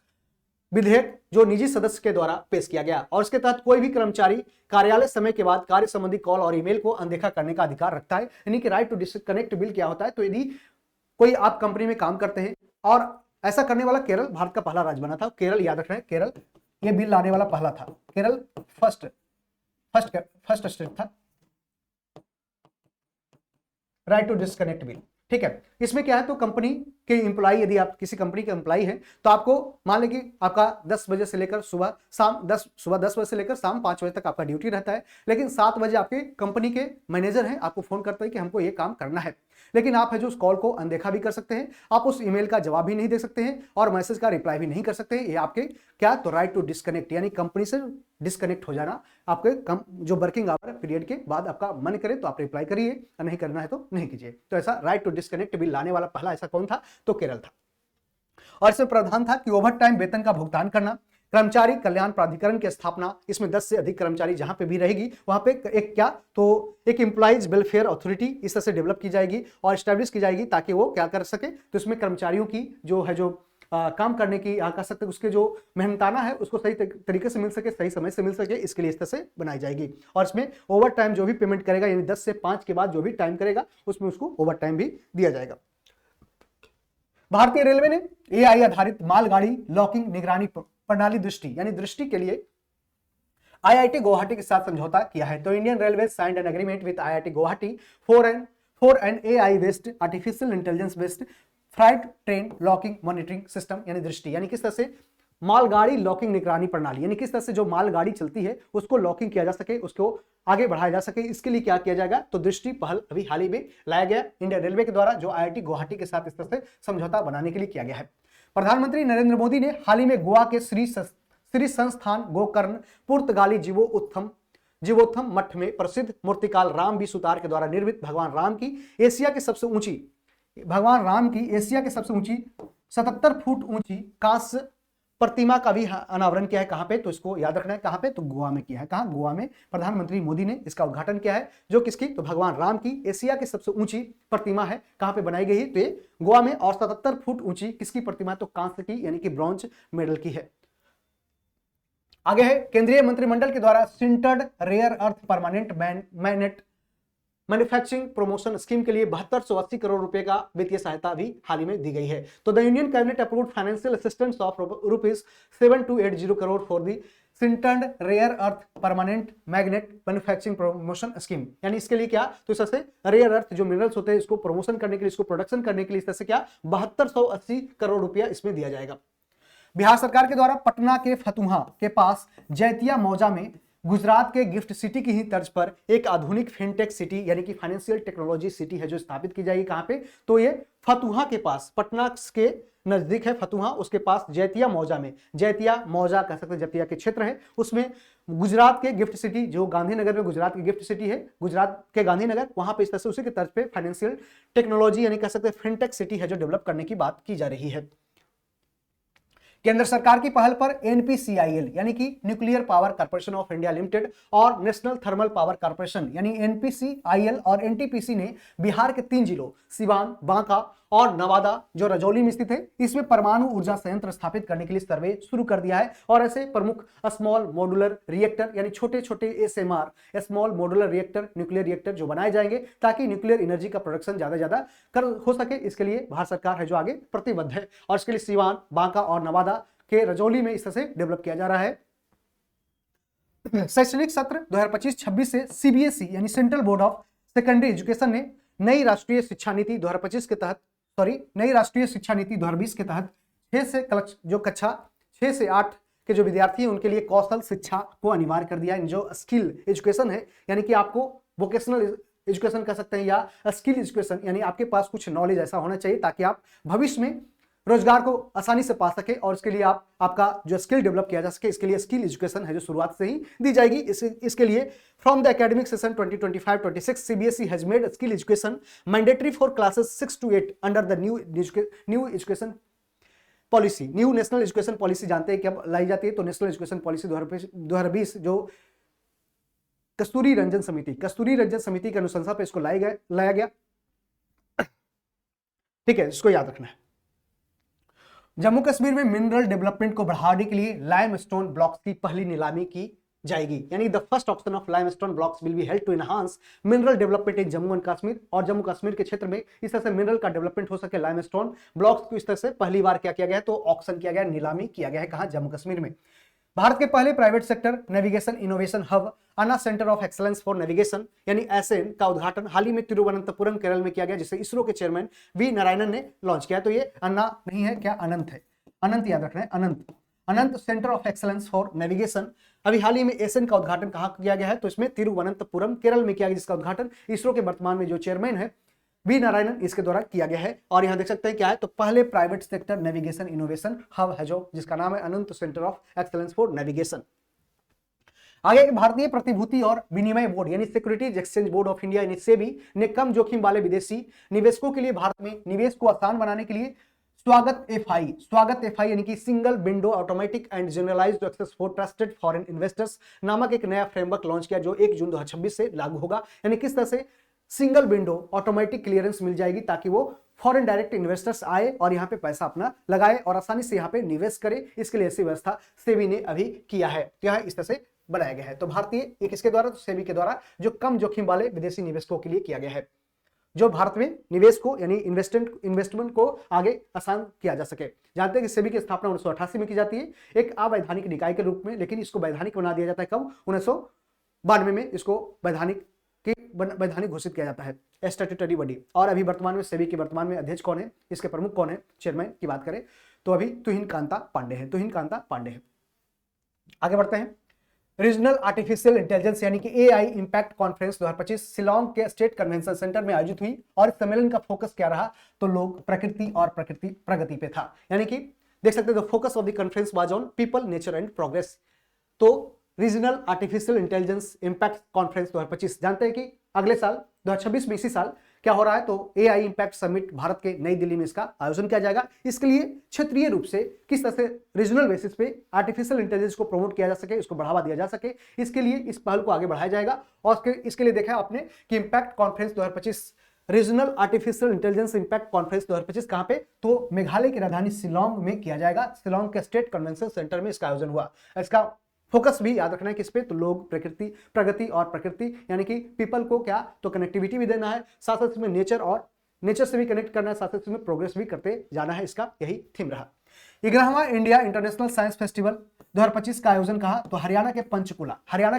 Speaker 1: विधेयक जो निजी सदस्य के द्वारा पेश किया गया और इसके तहत कोई भी कर्मचारी कार्यालय समय के बाद कार्य संबंधी कॉल और ईमेल को अनदेखा करने का अधिकार रखता है। यानी कि राइट टू डिस्कनेक्ट बिल क्या होता है? तो यदि कोई आप कंपनी में काम करते हैं और ऐसा करने वाला केरल भारत का पहला राज्य बना था। केरल याद रखना है, केरल ये बिल लाने वाला पहला था। केरल फर्स्ट स्टेट था राइट टू डिस्कनेक्ट बिल। ठीक है, इसमें क्या है? तो कंपनी के एम्प्लॉई, यदि आप किसी कंपनी के एम्प्लॉई हैं तो आपको मान लें कि आपका 10 बजे से लेकर सुबह 10 बजे से लेकर शाम 5 बजे तक आपका ड्यूटी रहता है। लेकिन 7 बजे आपके कंपनी के मैनेजर हैं, आपको फोन करते हैं कि हमको ये काम करना है। लेकिन आप है जो उस कॉल को अनदेखा भी कर सकते हैं, आप उस ईमेल का जवाब भी नहीं दे सकते हैं और मैसेज का रिप्लाई भी नहीं कर सकते हैं। ये आपके क्या? तो राइट टू डिस्कनेक्ट, यानी कंपनी से डिस्कनेक्ट हो जाना। आपके जो वर्किंग आवर पीरियड के बाद आपका मन करे तो आप रिप्लाई करिए, नहीं करना है तो नहीं कीजिए। तो ऐसा राइट टू डिस्कनेक्ट बिल लाने वाला पहला ऐसा कौन था? तो केरल था। और इसमें प्रावधान था कि ओवर टाइम वेतन का भुगतान करना, कर्मचारी कल्याण प्राधिकरण की स्थापना। इसमें 10 से अधिक कर्मचारी जहां पे भी रहेगी वहां पे एक क्या? तो एक एम्प्लॉइज वेलफेयर अथॉरिटी इस तरह से डेवलप की जाएगी और स्टैब्लिश की जाएगी ताकि वो क्या कर सके? तो इसमें कर्मचारियों की जो काम करने की कह सकते उसके जो मेहनताना है उसको सही तरीके से मिल सके, सही समय से मिल सके, इसके लिए इस तरह से बनाई जाएगी। और इसमें ओवर टाइम जो भी पेमेंट करेगा, यानी 10 से 5 के बाद जो भी टाइम करेगा उसमें उसको ओवर टाइम भी दिया जाएगा। भारतीय रेलवे ने एआई आधारित मालगाड़ी लॉकिंग निगरानी प्रणाली दृष्टि के लिए आईआईटी गुवाहाटी के साथ समझौता किया है। तो Indian railway signed an agreement with IIT Guwahati for an AI based artificial intelligence based flight train locking monitoring system, यानी दृष्टि। यानी किस तरह से मालगाड़ी लॉकिंग निगरानी प्रणाली, यानी किस तरह से जो मालगाड़ी चलती है उसको लॉकिंग किया जा सके, उसको आगे बढ़ाया जा सके, इसके लिए क्या किया जाएगा? तो दृष्टि पहल अभी हाल ही में लाया गया इंडियन रेलवे के द्वारा, जो आईआईटी गुवाहाटी के साथ इस तरह से समझौता बनाने के लिए किया गया है। प्रधानमंत्री नरेंद्र मोदी ने हाल ही में गोवा के श्री संस्थान गोकर्ण पुर्तगाली जीवोत्थम मठ में प्रसिद्ध मूर्तिकार राम बी सुतार के द्वारा निर्मित भगवान राम की एशिया की सबसे ऊंची 77 फुट ऊंची कांस्य प्रतिमा का भी अनावरण किया है। कहां पे? तो इसको याद रखना है, कहां पे? तो गोवा में किया है। कहां? गोवा में प्रधानमंत्री मोदी ने इसका उद्घाटन किया है, जो किसकी? तो भगवान राम की एशिया की सबसे ऊंची प्रतिमा है। कहां पे बनाई गई है? तो ये गोवा में। और 77 फुट ऊंची किसकी प्रतिमा? तो कांस्य की, यानी कि ब्रॉन्ज मेडल की है। आगे है केंद्रीय मंत्रिमंडल के द्वारा sintered rare earth permanent magnet manufacturing promotion scheme के लिए 7280 करोड़ रुपए का वित्तीय सहायता भी हाल ही में दी गई है। तो the union cabinet approved financial assistance of ₹7280 crore for the sintered rare earth permanent magnet manufacturing promotion scheme. यानी इसके लिए क्या? तो इस तरह से रेयर अर्थ जो मिनरल्स होते हैं इसको प्रमोशन करने के लिए, इसको प्रोडक्शन करने के लिए इस तरह से क्या 7280 करोड़ रुपया इसमें दिया जाएगा। बिहार सरकार के द्वारा पटना के फतुहा के पास जैतिया मौजा में गुजरात के गिफ्ट सिटी की ही तर्ज पर एक आधुनिक फिनटेक सिटी यानी कि फाइनेंशियल टेक्नोलॉजी सिटी है जो स्थापित की जाएगी। कहां पे? तो ये फतुहा के पास, पटना के नजदीक है फतुहा, उसके पास जैतिया मौजा में, जैतिया मौजा कह सकते हैं जैतिया के क्षेत्र है, उसमें गुजरात के गिफ्ट सिटी जो गांधीनगर में गुजरात की गिफ्ट सिटी है, गुजरात के गांधीनगर, वहां पे इस तरह से उसी के तर्ज पे फाइनेंशियल टेक्नोलॉजी यानी कह सकते हैं फिनटेक सिटी है जो डेवलप करने की बात की जा रही है। केंद्र सरकार की पहल पर एनपीसीआईएल यानी कि nuclear power corporation of India limited और नेशनल थर्मल पावर कॉर्पोरेशन यानी एनपीसीआईएल और एनटीपीसी ने बिहार के 3 जिलों सिवान, बांका और नवादा जो रजौली में स्थित है, इसमें परमाणु ऊर्जा संयंत्र स्थापित करने के लिए सर्वे शुरू कर दिया है। और ऐसे प्रमुख स्मॉल मॉड्यूलर रिएक्टर यानी छोटे छोटे SMR small modular reactor, nuclear reactor जो बनाए जाएंगे ताकि न्यूक्लियर एनर्जी का प्रोडक्शन ज्यादा कर हो सके। इसके लिए भारत सरकार है जो आगे प्रतिबद्ध है और इसके लिए सीवान, बांका और नवादा के रजौली में इस तरह से डेवलप किया जा रहा है। शैक्षणिक सत्र 2025-26 से CBSE यानी central board of secondary education ने नई राष्ट्रीय शिक्षा नीति 2025 के तहत नई राष्ट्रीय शिक्षा नीति 2020 के तहत 6 से 8 के जो विद्यार्थी हैं उनके लिए कौशल शिक्षा को अनिवार्य कर दिया है। जो स्किल एजुकेशन है यानी कि आपको वोकेशनल एजुकेशन कह सकते हैं या स्किल एजुकेशन यानी आपके पास कुछ नॉलेज ऐसा होना चाहिए ताकि आप भविष्य में रोजगार को आसानी से पा सके और इसके लिए आपका जो स्किल डेवलप किया जा सके, इसके लिए स्किल एजुकेशन है जो शुरुआत से ही दी जाएगी। इसके लिए from the academic session 2025-26 CBSE has made skill education mandatory for classes 6 to 8 under the new education policy. New national education policy जानते हैं कब लाई जाती है, तो नेशनल एजुकेशन पॉलिसी 2020 जो कस्तूरी रंजन समिति के अनुशंसा पे इसको लाया गया। ठीक है, इसको याद रखना है। जम्मू कश्मीर में मिनरल डेवलपमेंट को बढ़ाने के लिए लाइमस्टोन ब्लॉक्स की पहली नीलामी की जाएगी, यानी the first auction of limestone blocks will be held to enhance mineral development in Jammu and Kashmir. और जम्मू कश्मीर के क्षेत्र में इस तरह से मिनरल का डेवलपमेंट हो सके, लाइमस्टोन ब्लॉक्स को इस तरह से पहली बार क्या किया गया है, तो ऑक्शन किया गया, नीलामी किया गया है। कहां? जम्मू कश्मीर में। भारत के पहले private sector navigation innovation hub Anna centre of excellence for navigation यानी ASEAN का उद्घाटन हाल ही में तिरुवनंतपुरम केरल में किया गया, जिसे इसरो के चेयरमैन V नारायणन ने लॉन्च किया। तो ये अन्ना नहीं है, क्या अनंत है, अनंत याद रखना है, Anant centre of excellence for navigation. अभी हाल ही में ASEAN का उद्घाटन कहां किया गया है, तो इसमें तिरुवनंतपुरम केरल में किया गया, जिसका उद्घाटन इसरो के वर्तमान में जो चेयरमैन है V नारायणन इसके द्वारा किया गया है। और यहां देख सकते हैं क्या है, तो पहले private sector navigation innovation hub है जो जिसका नाम है Anant centre of excellence for navigation. आगे भारतीय प्रतिभूति और विनिमय बोर्ड यानी securities exchange board of India यानी SEBI ने कम जोखिम वाले विदेशी निवेशकों के लिए भारत में निवेश को आसान बनाने के लिए स्वागत FI यानी कि single window automatic and generalised access for trusted foreign investors नामक एक नया फ्रेमवर्क लॉन्च किया, जो 1 जून 2026 से लागू होगा। यानी किस तरह से सिंगल विंडो ऑटोमेटिक क्लियरेंस मिल जाएगी ताकि वो फॉरेन डायरेक्ट इन्वेस्टर्स आए और यहाँ पे पैसा अपना लगाए और आसानी से यहाँ पे निवेश करे। इसके लिए ऐसी व्यवस्था SEBI ने अभी किया है, तो यहाँ इस तरह से बनाया गया है। तो भारतीय एक इसके द्वारा, तो SEBI के द्वारा जो कम जोखिम वाले विदेशी निवेशकों के लिए किया गया है, जो भारत में निवेश को यानी इन्वेस्टमेंट को आगे आसान किया जा सके। जानते हैं कि SEBI की स्थापना 1988 में की जाती है एक अवैधानिक निकाय के रूप में, लेकिन इसको वैधानिक बना दिया जाता है कब? 1992 में इसको वैधानिक घोषित किया जाता है, स्टैट्यूटरी बॉडी। और अभी वर्तमान में SEBI के वर्तमान में अध्यक्ष कौन है, इसके प्रमुख कौन है, चेयरमैन की बात करें तो अभी तुहिन कांता पांडे है। आगे बढ़ते हैं। रीजनल आर्टिफिशियल इंटेलिजेंस यानी कि AI इंपैक्ट कॉन्फ्रेंस 2025 शिलोंग के स्टेट कन्वेंशन सेंटर में आयोजित हुई और इस सम्मेलन का फोकस क्या रहा, तो लोग प्रकृति और प्रगति पे था। यानी कि देख सकते हैं the focus of the conference was on people, nature and progress. तो regional artificial intelligence impact conference 2025 जानते हैं कि अगले साल 2026 में इसी साल क्या हो रहा है, तो AI इंपैक्ट समिट भारत के नई दिल्ली में इसका आयोजन किया जाएगा। इसके लिए क्षेत्रीय रूप से किस तरह से रीजनल बेसिस पे आर्टिफिशियल इंटेलिजेंस को प्रमोट किया जा सके, इसको बढ़ावा दिया जा सके, इसके लिए इस पहल को आगे बढ़ाया जाएगा। और इसके लिए देखा आपने कि impact conference 2025 regional artificial intelligence impact conference 2025 कहां पे, तो मेघालय की राजधानी शिलोंग में किया जाएगा। शिलोंग के स्टेट कन्वेंशन सेंटर में इसका आयोजन हुआ। इसका फोकस भी याद रखना है किस पे, तो लोग, प्रगति और प्रकृति यानी कि पीपल को क्या, तो कनेक्टिविटी भी देना है, साथ साथ इसमें नेचर से भी कनेक्ट करना है, साथ साथ इसमें प्रोग्रेस भी करते जाना है। इसका यही थीम रहा। 11वां इंडिया इंटरनेशनल साइंस फेस्टिवल 2025 का आयोजन कहा, तो हरियाणा के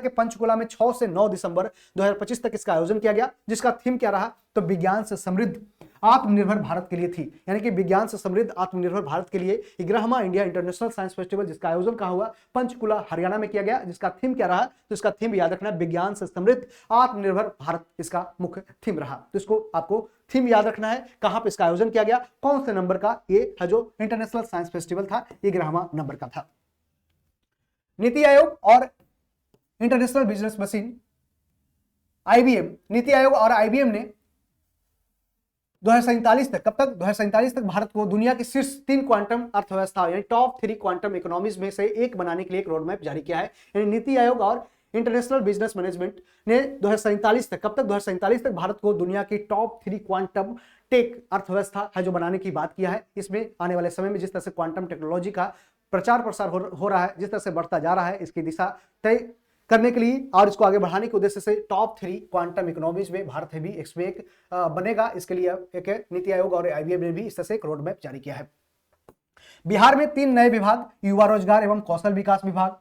Speaker 1: पंचकुला में 6 से 9 दिसंबर 2025 तक इसका आयोजन किया गया, जिसका थीम क्या रहा, तो विज्ञान से समृद्ध आत्मनिर्भर भारत के लिए थी। यानी कि विज्ञान से समृद्ध आत्मनिर्भर भारत के लिए 11वां इंडिया इंटरनेशनल साइंस फेस्टिवल, जिसका आयोजन कहा हुआ, पंचकुला हरियाणा में किया गया, जिसका थीम क्या रहा, तो इसका थीम याद रखना है, विज्ञान से समृद्ध आत्मनिर्भर भारत इसका मुख्य थीम रहा। तो इसको आपको थीम याद रखना है, कहां पे इसका आयोजन किया गया, कौन से नंबर का ये है जो इंटरनेशनल साइंस फेस्टिवल था, 11वां नंबर का था। नीति आयोग और international business machine IBM, NITI Aayog और IBM ने 2047 तक, कब तक, 2047 तक भारत को दुनिया की शीर्ष 3 क्वांटम अर्थव्यवस्था यानी टॉप 3 क्वांटम इकोनॉमीज में से एक बनाने के लिए एक रोड मैप जारी किया है। यानी नीति आयोग और इंटरनेशनल बिजनेस मैनेजमेंट ने 2047 तक, कब तक, 2047 तक भारत को दुनिया की टॉप 3 क्वांटम टेक अर्थव्यवस्था है जो बनाने की बात किया है। इसमें आने वाले समय में जिस तरह से क्वांटम टेक्नोलॉजी का प्रचार प्रसार हो रहा है, जिस तरह से बढ़ता जा रहा है, इसकी दिशा तय करने के लिए और इसको आगे बढ़ाने के उद्देश्य से टॉप 3 क्वांटम इकोनॉमीज में भारत भी इसमें एक बनेगा। इसके लिए एक नीति आयोग और आईबीएम ने भी इस तरह से एक रोड मैप जारी किया है। बिहार में 3 नए विभाग, युवा रोजगार एवं कौशल विकास विभाग,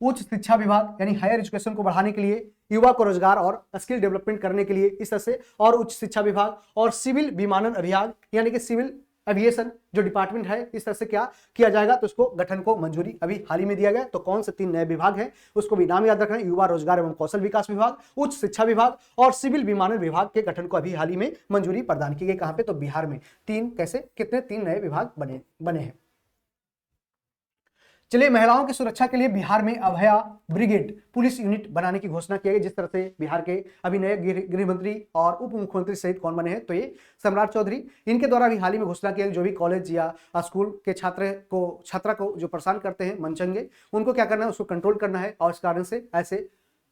Speaker 1: उच्च शिक्षा विभाग यानी हायर एजुकेशन को बढ़ाने के लिए, युवा को रोजगार और स्किल डेवलपमेंट करने के लिए इस तरह से, और उच्च शिक्षा विभाग और सिविल विमानन विभाग यानी कि सिविल एविएशन जो डिपार्टमेंट है, इस तरह से क्या किया जाएगा, तो उसको गठन को मंजूरी अभी हाल ही में दिया गया। तो कौन से 3 नए विभाग हैं उसको भी नाम याद रखना है, युवा रोजगार एवं कौशल विकास विभाग, उच्च शिक्षा विभाग और सिविल विमानन विभाग के गठन को अभी हाल ही में मंजूरी प्रदान की गई। कहां पे, तो बिहार में। 3 कैसे, कितने, 3 नए विभाग बने हैं। चलिए, महिलाओं की सुरक्षा के लिए बिहार में अभया ब्रिगेड पुलिस यूनिट बनाने की घोषणा की गई। जिस तरह से बिहार के अभी नए गृह मंत्री और उप मुख्यमंत्री सहित कौन बने हैं, तो ये सम्राट चौधरी, इनके द्वारा भी हाल ही में घोषणा की गई। जो भी कॉलेज या स्कूल के छात्रा को जो परेशान करते हैं मनचंगे, उनको क्या करना है, उसको कंट्रोल करना है। और इस कारण से ऐसे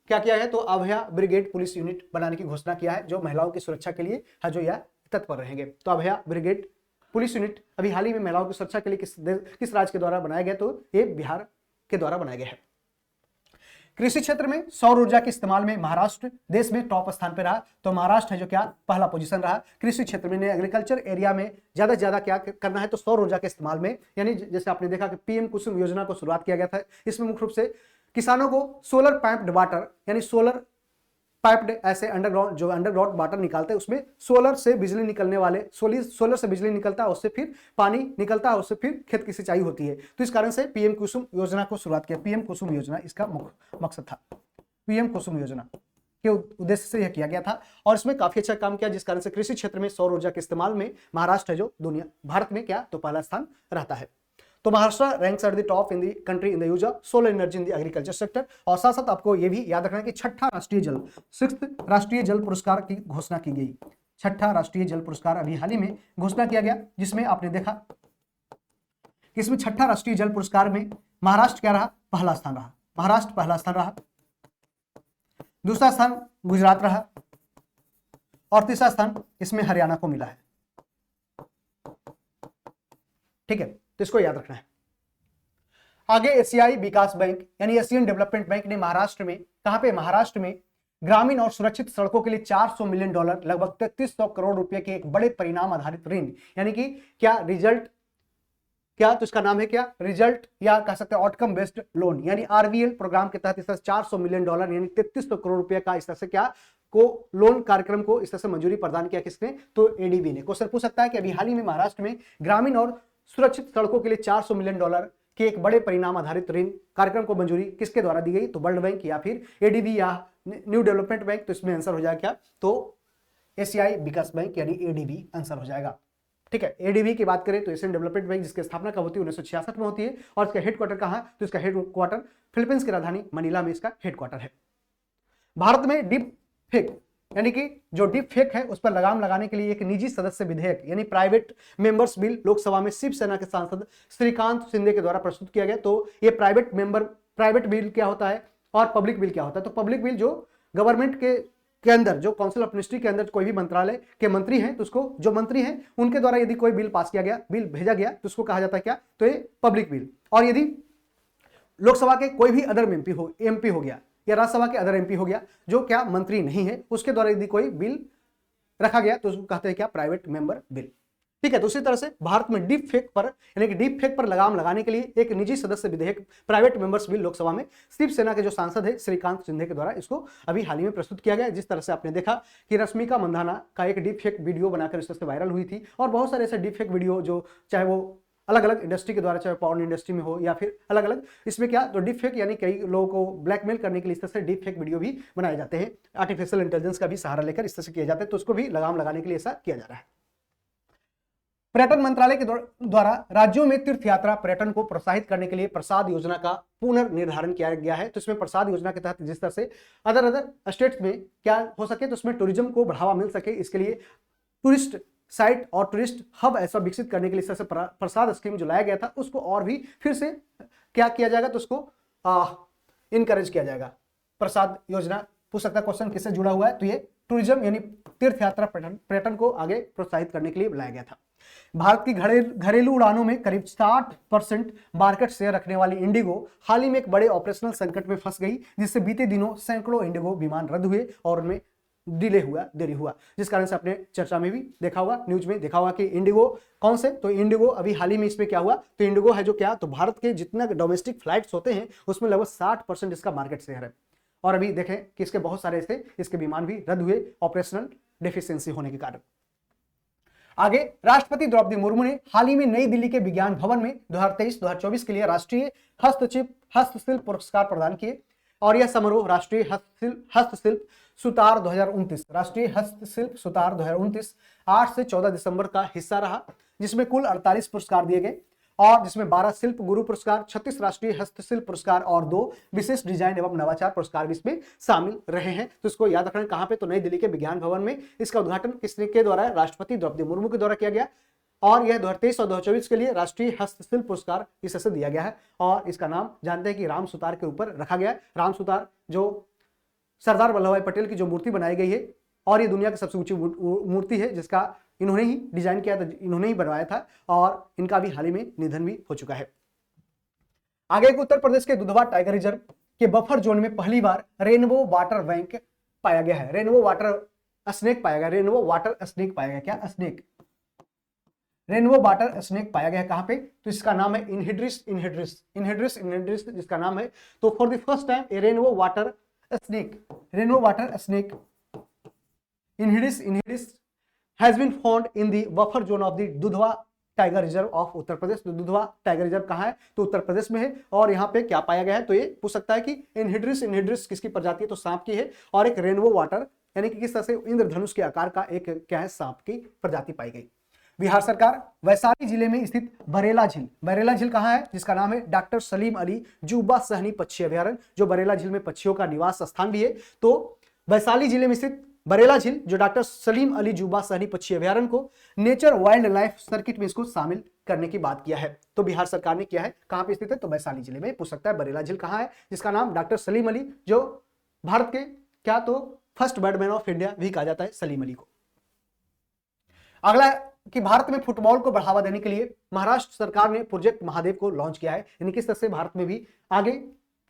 Speaker 1: क्या किया है, तो अभया ब्रिगेड पुलिस यूनिट बनाने की घोषणा किया है जो महिलाओं की सुरक्षा के लिए है, जो यह तत्पर रहेंगे। तो अभया ब्रिगेड पुलिस यूनिट अभी हाल ही में महिलाओं की सुरक्षा के लिए किस राज्य के द्वारा बनाया गया, तो ये बिहार के द्वारा बनाया गया है। कृषि क्षेत्र में सौर ऊर्जा के इस्तेमाल में महाराष्ट्र देश में टॉप स्थान पर रहा। तो महाराष्ट्र है जो क्या पहला पोजीशन रहा कृषि क्षेत्र में। एग्रीकल्चर एरिया में ज्यादा से ज्यादा क्या करना है, तो सौर ऊर्जा के इस्तेमाल में, यानी जैसे आपने देखा कि पीएम कुसुम योजना को शुरुआत किया गया था। इसमें मुख्य रूप से किसानों को सोलर पैप्ड वाटर यानी सोलर पाइप्ड ऐसे अंडरग्राउंड वाटर निकालते हैं, उसमें सोलर से बिजली निकलने वाले सोलर से बिजली निकलता है, उससे फिर पानी निकलता है, उससे फिर खेत की सिंचाई होती है। तो इस कारण से पीएम कुसुम योजना को शुरुआत किया। पीएम कुसुम योजना इसका मुख्य मकसद था। पीएम कुसुम योजना के उद्देश्य से यह किया गया था और इसमें काफी अच्छा काम किया, जिस कारण से कृषि क्षेत्र में सौर ऊर्जा के इस्तेमाल में महाराष्ट्र है जो भारत में क्या, तो पहला स्थान रहता है। तो Maharashtra ranks at the top in the country in the use of solar energy in the agriculture sector. और साथ साथ आपको यह भी याद रखना है कि 6ठा राष्ट्रीय जल पुरस्कार की घोषणा की गई। 6ठा राष्ट्रीय जल पुरस्कार अभी हाल ही में घोषणा किया गया, जिसमें आपने देखा कि इसमें 6ठा राष्ट्रीय जल पुरस्कार में महाराष्ट्र क्या रहा, पहला स्थान रहा। महाराष्ट्र पहला स्थान रहा, दूसरा स्थान गुजरात रहा और तीसरा स्थान इसमें हरियाणा को मिला है। ठीक है, तो इसको याद रखना है। आगे एशियाई विकास बैंक यानी एशियन डेवलपमेंट बैंक ने महाराष्ट्र में, कहां पे, महाराष्ट्र में ग्रामीण और सुरक्षित सड़कों के लिए $400 मिलियन लगभग 3300 करोड़ रुपए के एक बड़े परिणाम आधारित ऋण, यानी कि क्या रिजल्ट, क्या तो इसका नाम है क्या, रिजल्ट या कह सकते हैं आउटकम बेस्ड लोन यानी आरवीएल प्रोग्राम के तहत इस तरह $400 मिलियन यानी 3300 करोड़ रुपए का इस तरह से क्या को लोन कार्यक्रम को इस तरह से मंजूरी प्रदान किया किसने, तो एडीबी ने। क्वेश्चन पूछ सकता है कि अभी हाल ही में महाराष्ट्र में ग्रामीण और सुरक्षित सड़कों के लिए $400 मिलियन के एक बड़े परिणाम आधारित ऋण कार्यक्रम को मंजूरी किसके द्वारा दी गई, तो वर्ल्ड बैंक या फिर एडीबी या न्यू डेवलपमेंट बैंक। तो इसमें आंसर हो जाएगा क्या, तो एशियाई विकास बैंक यानी एडीबी आंसर हो जाएगा। ठीक है, एडीबी की बात करें तो एशियन डेवलपमेंट बैंक, जिसकी स्थापना कब होती है, 1966 में होती है और इसका हेडक्वार्टर कहां, तो इसका हेडक्वार्टर फिलीपींस की राजधानी मनीला में इसका हेडक्वार्टर है। भारत में डीप फेक यानी कि जो डीप फेक है उस पर लगाम लगाने के लिए एक निजी सदस्य विधेयक यानी प्राइवेट मेंबर्स बिल लोकसभा में शिवसेना के सांसद श्रीकांत शिंदे के द्वारा प्रस्तुत किया गया। तो ये प्राइवेट बिल क्या होता है और पब्लिक बिल क्या होता है, तो पब्लिक बिल जो गवर्नमेंट के अंदर, जो काउंसिल ऑफ मिनिस्ट्री के अंदर कोई भी मंत्रालय के मंत्री हैं, तो उसको जो मंत्री हैं उनके द्वारा यदि कोई बिल पास किया गया, बिल भेजा गया, तो उसको कहा जाता है क्या, तो ये पब्लिक बिल। और यदि लोकसभा के कोई भी अदर एमपी हो गया या राज्यसभा के अदर एमपी हो गया जो क्या मंत्री नहीं है, उसके द्वारा यदि कोई बिल रखा गया तो उसको कहते हैं क्या, प्राइवेट मेंबर बिल। ठीक है, तो उसी तरह से भारत में डीप फेक पर यानी कि डीप फेक पर लगाम लगाने के लिए एक निजी सदस्य विधेयक प्राइवेट मेंबर्स बिल लोकसभा में शिवसेना के जो सांसद है श्रीकांत शिंदे के द्वारा इसको अभी हाल ही में प्रस्तुत किया गया। जिस तरह से आपने देखा कि रश्मिका मंदाना का एक डीप फेक वीडियो बनाकर इस तरह से वायरल हुई थी और बहुत सारे ऐसे डीप फेक वीडियो जो चाहे वो अलग अलग इंडस्ट्री के द्वारा, चाहे पॉर्न इंडस्ट्री में हो या फिर अलग अलग, इसमें क्या, तो डीप फेक यानी कई लोगों को ब्लैकमेल करने के लिए इस तरह से डीप फेक वीडियो भी बनाए जाते हैं, आर्टिफिशियल इंटेलिजेंस का भी सहारा लेकर इस तरह से किए जाते हैं, तो उसको भी लगाम लगाने के लिए ऐसा किया जा रहा है। पर्यटन मंत्रालय के द्वारा राज्यों में तीर्थ यात्रा पर्यटन को प्रोत्साहित करने के लिए प्रसाद योजना का पुनर्निर्धारण किया गया है। तो इसमें प्रसाद योजना के तहत जिस तरह से अदर स्टेट्स में क्या हो सके, तो उसमें टूरिज्म को बढ़ावा मिल सके, इसके लिए टूरिस्ट साइट और टूरिस्ट हब ऐसा विकसित करने के लिए इस तरह से प्रसाद स्कीम जो लाया गया था उसको और भी फिर से क्या किया जाएगा, तो उसको इनकरेज किया जाएगा, प्रसाद योजना, पूछ सकता है क्वेश्चन किससे जुड़ा हुआ है, तो ये टूरिज्म यानी तीर्थ यात्रा पर्यटन को आगे प्रोत्साहित करने के लिए बनाया गया था। भारत की घरेलू उड़ानों में करीब 60% मार्केट शेयर रखने वाली इंडिगो हाल ही में एक बड़े ऑपरेशनल संकट में फंस गई, जिससे बीते दिनों सैकड़ों इंडिगो विमान रद्द हुए और उनमें देरी हुआ, जिस कारण से आपने चर्चा में भी देखा होगा, न्यूज में देखा होगा कि इंडिगो कौन से, तो इंडिगो अभी हाल ही में इसमें क्या हुआ, तो इंडिगो है जो क्या, तो भारत के जितना डोमेस्टिक फ्लाइट्स होते हैं उसमें लगभग 60% इसका मार्केट शेयर है। और अभी देखें कि इसके बहुत सारे इसके विमान भी रद्द हुए ऑपरेशनल डेफिशिएंसी होने के कारण। आगे राष्ट्रपति द्रौपदी मुर्मू ने हाल ही में नई दिल्ली के विज्ञान भवन में 2023-2024 के लिए राष्ट्रीय हस्तशिल्प पुरस्कार प्रदान किए, और यह समारोह राष्ट्रीय हस्तशिल्प सुतार 2029 राष्ट्रीय हस्तशिल्प सुतार 2029 8 से 14 दिसंबर का हिस्सा रहा, जिसमें कुल 48 पुरस्कार दिए गए, और जिसमें 12 शिल्प गुरु पुरस्कार, 36 राष्ट्रीय हस्तशिल्प पुरस्कार और 2 विशेष डिजाइन एवं नवाचार पुरस्कार भी इसमें शामिल रहे हैं। तो इसको याद रखना कहां पे, तो नई दिल्ली के विज्ञान भवन में। इसका उद्घाटन किसने के द्वारा, राष्ट्रपति द्रौपदी मुर्मू के द्वारा किया गया, और यह 2023 और 2024 के लिए राष्ट्रीय हस्तशिल्प पुरस्कार इसे दिया गया है, और इसका नाम जानते हैं कि राम सुतार के ऊपर रखा गया है। राम सुतार जो सरदार वल्लभ भाई पटेल की जो मूर्ति बनाई गई है, और ये दुनिया की सबसे ऊंची मूर्ति है, जिसका इन्होंने ही डिजाइन किया था, इन्होंने ही बनवाया था, और इनका भी हाल ही में निधन भी हो चुका है। आगे उत्तर प्रदेश के दुधवा टाइगर रिजर्व के बफर जोन में पहली बार रेनबो वाटर बैंक पाया गया है, रेनबो वाटर स्नेक पाया गया, रेनबो वाटर स्नेक पाया गया, क्या स्नेक, रेनबो वाटर स्नेक पाया गया है कहां पे, तो इसका नाम है इनहेड्रिस जिसका नाम है। तो for the first time a rainbow water snake Enhydris has been found in the buffer zone of the Dudhwa tiger reserve of Uttar Pradesh. तो दुधवा टाइगर रिजर्व कहाँ है, तो उत्तर प्रदेश में है, और यहाँ पे क्या पाया गया है, तो ये पूछ सकता है कि इनहेड्रिस किसकी प्रजाति है, तो सांप की है, और एक रेनबो वाटर यानी कि किस तरह से इंद्रधनुष के आकार का एक क्या है, सांप की प्रजाति पाई गई। बिहार सरकार वैशाली जिले में स्थित बरेला झील कहाँ है, जिसका नाम है डॉक्टर सलीम अली जुब्बा सहनी पक्षी अभ्यारण्य, जो बरेला झील में पक्षियों का निवास स्थान भी है। तो वैशाली जिले में स्थित बरेला झील जो डॉक्टर सलीम अली जुब्बा सहनी पक्षी अभ्यारण्य को नेचर वाइल्ड लाइफ सर्किट में इसको शामिल करने की बात किया है। तो बिहार सरकार ने किया है, कहां पे स्थित है, तो वैशाली जिले में। पूछ सकता है बरेला झील कहां है, जिसका नाम डॉक्टर सलीम अली, जो भारत के क्या, तो फर्स्ट बैट्समैन ऑफ इंडिया भी कहा जाता है सलीम अली को। अगला कि भारत में फुटबॉल को बढ़ावा देने के लिए महाराष्ट्र सरकार ने प्रोजेक्ट महादेव को लॉन्च किया है, यानी किस तरह से भारत में भी आगे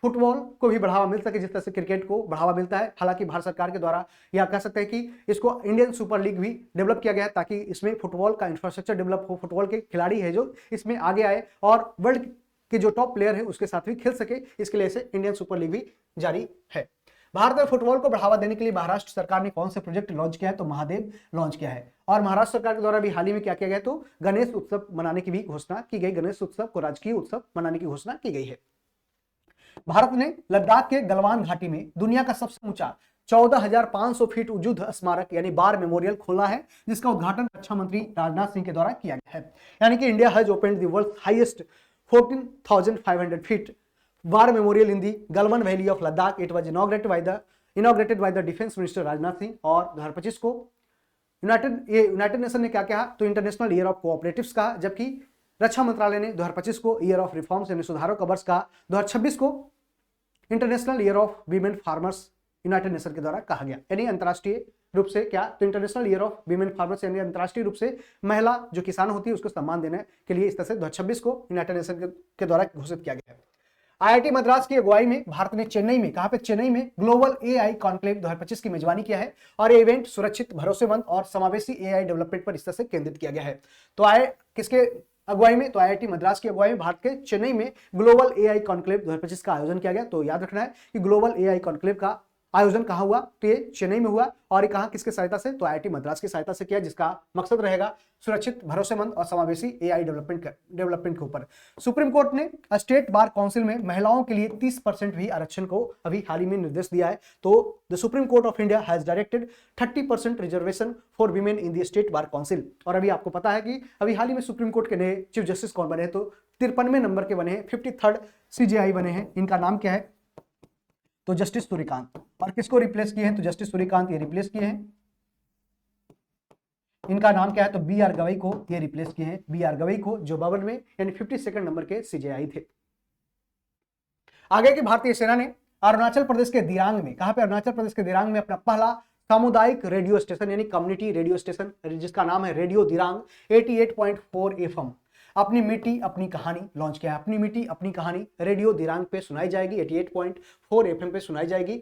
Speaker 1: फुटबॉल को भी बढ़ावा मिल सके, जिस तरह से क्रिकेट को बढ़ावा मिलता है। हालांकि भारत सरकार के द्वारा या कह सकते हैं कि इसको इंडियन सुपर लीग भी डेवलप किया गया है, ताकि इसमें फुटबॉल का इंफ्रास्ट्रक्चर डेवलप हो, फुटबॉल के खिलाड़ी है जो इसमें आगे आए और वर्ल्ड के जो टॉप प्लेयर है उसके साथ भी खेल सके, इसके लिए इसे इंडियन सुपर लीग भी जारी है। भारत में फुटबॉल को बढ़ावा देने के लिए महाराष्ट्र सरकार ने कौन से प्रोजेक्ट लॉन्च किया है, तो महादेव लॉन्च किया है। और महाराष्ट्र सरकार के द्वारा भी हाल ही में क्या किया गया, तो गणेश उत्सव मनाने की भी घोषणा की गई, गणेश उत्सव को राजकीय उत्सव मनाने की घोषणा की गई है। भारत ने लद्दाख के गलवान घाटी में दुनिया का सबसे ऊंचा 14,500 फीट युद्ध स्मारक यानी बार मेमोरियल खोला है, जिसका उद्घाटन रक्षा मंत्री राजनाथ सिंह के द्वारा किया गया है। यानी कि India has opened the world's highest 14,500 feet war memorial in the Galwan valley of Ladakh. It was inaugurated by the defence minister Rajnath Singh. और 2025 को यूनाइटेड नेशन ने क्या कहा, तो इंटरनेशनल ईयर ऑफ कोऑपरेटिव्स कहा, जबकि रक्षा मंत्रालय ने 2025 को ईयर ऑफ रिफॉर्म्स यानी सुधारों का वर्ष कहा। 2026 को international year of women farmers United nation के द्वारा कहा गया, यानी अंतर्राष्ट्रीय रूप से क्या, तो international year of women farmers यानी अंतर्राष्ट्रीय रूप से महिला जो किसान होती है उसको सम्मान देने के लिए इस तरह से 2026 को यूनाइटेड नेशन के द्वारा घोषित किया गया है। आईआईटी मद्रास की अगुवाई में भारत ने चेन्नई में, कहां पे, चेन्नई में ग्लोबल एआई कॉन्क्लेव 2025 की मेजबानी किया है, और ये इवेंट सुरक्षित, भरोसेमंद और समावेशी एआई डेवलपमेंट पर इस तरह से केंद्रित किया गया है। तो किसके अगुवाई में, तो आईआईटी मद्रास की अगुवाई में भारत के चेन्नई में ग्लोबल एआई कॉन्क्लेव 2025 का आयोजन किया गया। तो याद रखना है कि ग्लोबल एआई कॉन्क्लेव का आयोजन कहां हुआ, तो ये चेन्नई में हुआ, और ये कहां, किसके सहायता से, तो आईआईटी मद्रास की सहायता से किया, जिसका मकसद रहेगा सुरक्षित, भरोसेमंद और समावेशी एआई डेवलपमेंट के ऊपर। सुप्रीम कोर्ट ने स्टेट बार काउंसिल में महिलाओं के लिए 30% भी आरक्षण को अभी हाल ही में निर्देश दिया है। तो the supreme court of India has directed 30% reservation for women in the state bar council. और अभी आपको पता है कि अभी हाल ही में सुप्रीम कोर्ट के नए चीफ जस्टिस कौन बने हैं, तो 53वें नंबर के बने हैं, 53rd CJI बने हैं। इनका नाम क्या है, तो जस्टिस सूर्यकांत। और किसको रिप्लेस किए हैं, तो जस्टिस सूर्यकांत ये रिप्लेस किए हैं। इनका नाम क्या है, तो BR गवई को ये रिप्लेस किए हैं, BR गवई को, जो 52वें यानी 52nd नंबर के CJI थे। आगे की भारतीय सेना ने अरुणाचल प्रदेश के दिरांग में, कहां पे, अरुणाचल प्रदेश के दिरांग में अपना पहला सामुदायिक रेडियो स्टेशन यानी कम्युनिटी रेडियो स्टेशन जिसका नाम है रेडियो दिरांग 88.4 FM अपनी मिट्टी अपनी कहानी लॉन्च किया है। अपनी मिट्टी अपनी कहानी रेडियो दिरांग पे सुनाई जाएगी, 88.4 FM पे सुनाई जाएगी।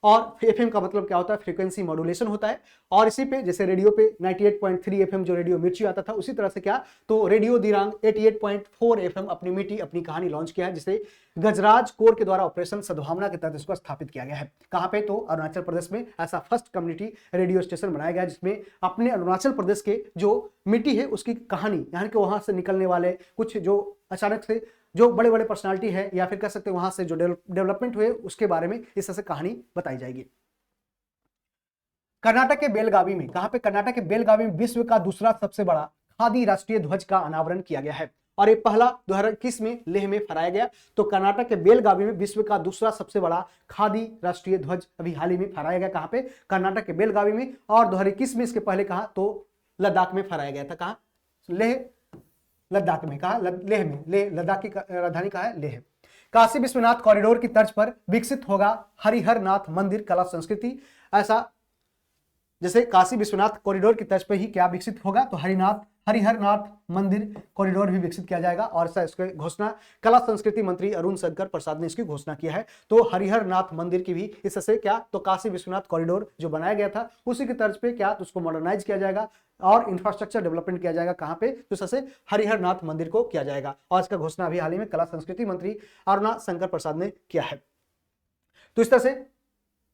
Speaker 1: और एफएम का मतलब क्या होता है, फ्रीक्वेंसी मॉड्यूलेशन होता है। और इसी पे जैसे रेडियो पे 98.3 एफएम जो रेडियो मिर्ची आता था, उसी तरह से क्या, तो रेडियो दिरांग 88.4 एफएम अपनी मिट्टी अपनी कहानी लॉन्च किया है, जिसे गजराज कोर के द्वारा ऑपरेशन सद्भावना के तहत इसको स्थापित किया गया है। कहां पे, तो अरुणाचल प्रदेश में ऐसा फर्स्ट कम्युनिटी रेडियो स्टेशन बनाया गया जिसमें अपने अरुणाचल प्रदेश के जो मिट्टी है उसकी कहानी, यानी कि वहां से निकलने वाले कुछ जो अचानक से जो बड़े बड़े पर्सनालिटी है या फिर कह सकते हैं वहां से जो डेवलपमेंट हुए उसके बारे में इस तरह से कहानी बताई जाएगी। कर्नाटक के बेलगावी में, कहां पे, कर्नाटक के बेलगावी में विश्व का दूसरा सबसे बड़ा खादी राष्ट्रीय ध्वज का अनावरण किया गया है और ये पहला 2021 में लेह में फहराया गया। तो कर्नाटक के बेलगावी में विश्व का दूसरा सबसे बड़ा खादी राष्ट्रीय ध्वज अभी हाल ही में फहराया गया। कहां पे, कर्नाटक के बेलगावी में। और 2021 में इसके पहले कहा तो लद्दाख में फहराया गया था। कहा, लेह लद्दाख में, कहा लेह में, लेह लद्दाख की राजधानी कहा है, लेह। काशी विश्वनाथ कॉरिडोर की तर्ज पर विकसित होगा हरिहर नाथ मंदिर कला संस्कृति। ऐसा जैसे काशी विश्वनाथ कॉरिडोर की तर्ज पर ही क्या विकसित होगा, तो हरिहर नाथ मंदिर कॉरिडोर भी विकसित किया जाएगा। और ऐसा इसकी घोषणा कला संस्कृति मंत्री अरुण शंकर प्रसाद ने इसकी घोषणा किया है। तो हरिहर नाथ मंदिर की भी इससे क्या, तो काशी विश्वनाथ कॉरिडोर जो बनाया गया था उसी की तर्ज पे क्या, तो उसको मॉडर्नाइज किया जाएगा और इंफ्रास्ट्रक्चर डेवलपमेंट किया जाएगा। कहां पे, तो इससे हरिहर नाथ मंदिर को किया जाएगा। और इसका घोषणा अभी हाल ही में कला संस्कृति मंत्री अरुण शंकर प्रसाद ने किया है। तो इस तरह से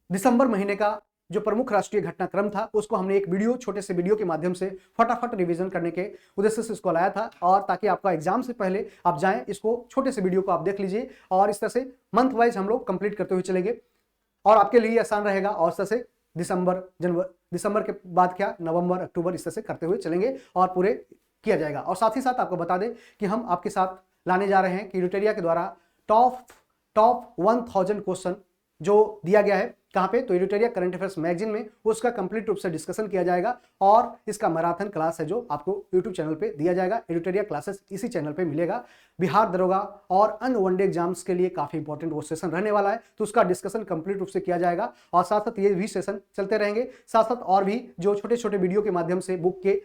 Speaker 1: दिसंबर महीने का जो प्रमुख राष्ट्रीय घटनाक्रम था उसको हमने एक वीडियो, छोटे से वीडियो के माध्यम से फटाफट रिवीजन करने के उद्देश्य से इसको लाया था, और ताकि आपका एग्जाम से पहले आप जाएं, इसको छोटे से वीडियो को आप देख लीजिए और इस तरह से मंथ वाइज हम लोग कंप्लीट करते हुए चलेंगे और आपके लिए आसान रहेगा। और इस तरह से दिसंबर के बाद क्या, नवंबर, अक्टूबर इस तरह से करते हुए चलेंगे और पूरे किया जाएगा। और साथ ही साथ आपको बता दें कि हम आपके साथ लाने जा रहे हैं कि एडिटोरिया के द्वारा टॉप 1000 क्वेश्चन जो दिया गया है, कहां पे, तो एडिटोरिया करंट अफेयर्स मैगजीन में, उसका कंप्लीट रूप से डिस्कशन किया जाएगा। और इसका मैराथन क्लास है जो आपको यूट्यूब चैनल पे दिया जाएगा। एडिटोरिया क्लासेस इसी चैनल पे मिलेगा। बिहार दरोगा और अन्य वनडे एग्जाम्स के लिए काफी इंपॉर्टेंट वो सेशन रहने वाला है, तो उसका डिस्कशन कंप्लीट रूप से किया जाएगा। और साथ साथ ये भी सेशन चलते रहेंगे, साथ साथ और भी जो छोटे छोटे वीडियो के माध्यम से बुक के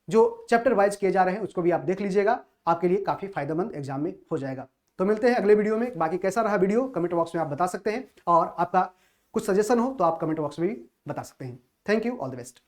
Speaker 1: जो चैप्टर वाइज किए जा रहे हैं उसको भी आप देख लीजिएगा, आपके लिए काफी फायदेमंद एग्जाम में हो जाएगा। तो मिलते हैं अगले वीडियो में। बाकी कैसा रहा वीडियो कमेंट बॉक्स में आप बता सकते हैं, और आपका कुछ सजेशन हो तो आप कमेंट बॉक्स में भी बता सकते हैं। Thank you, all the best.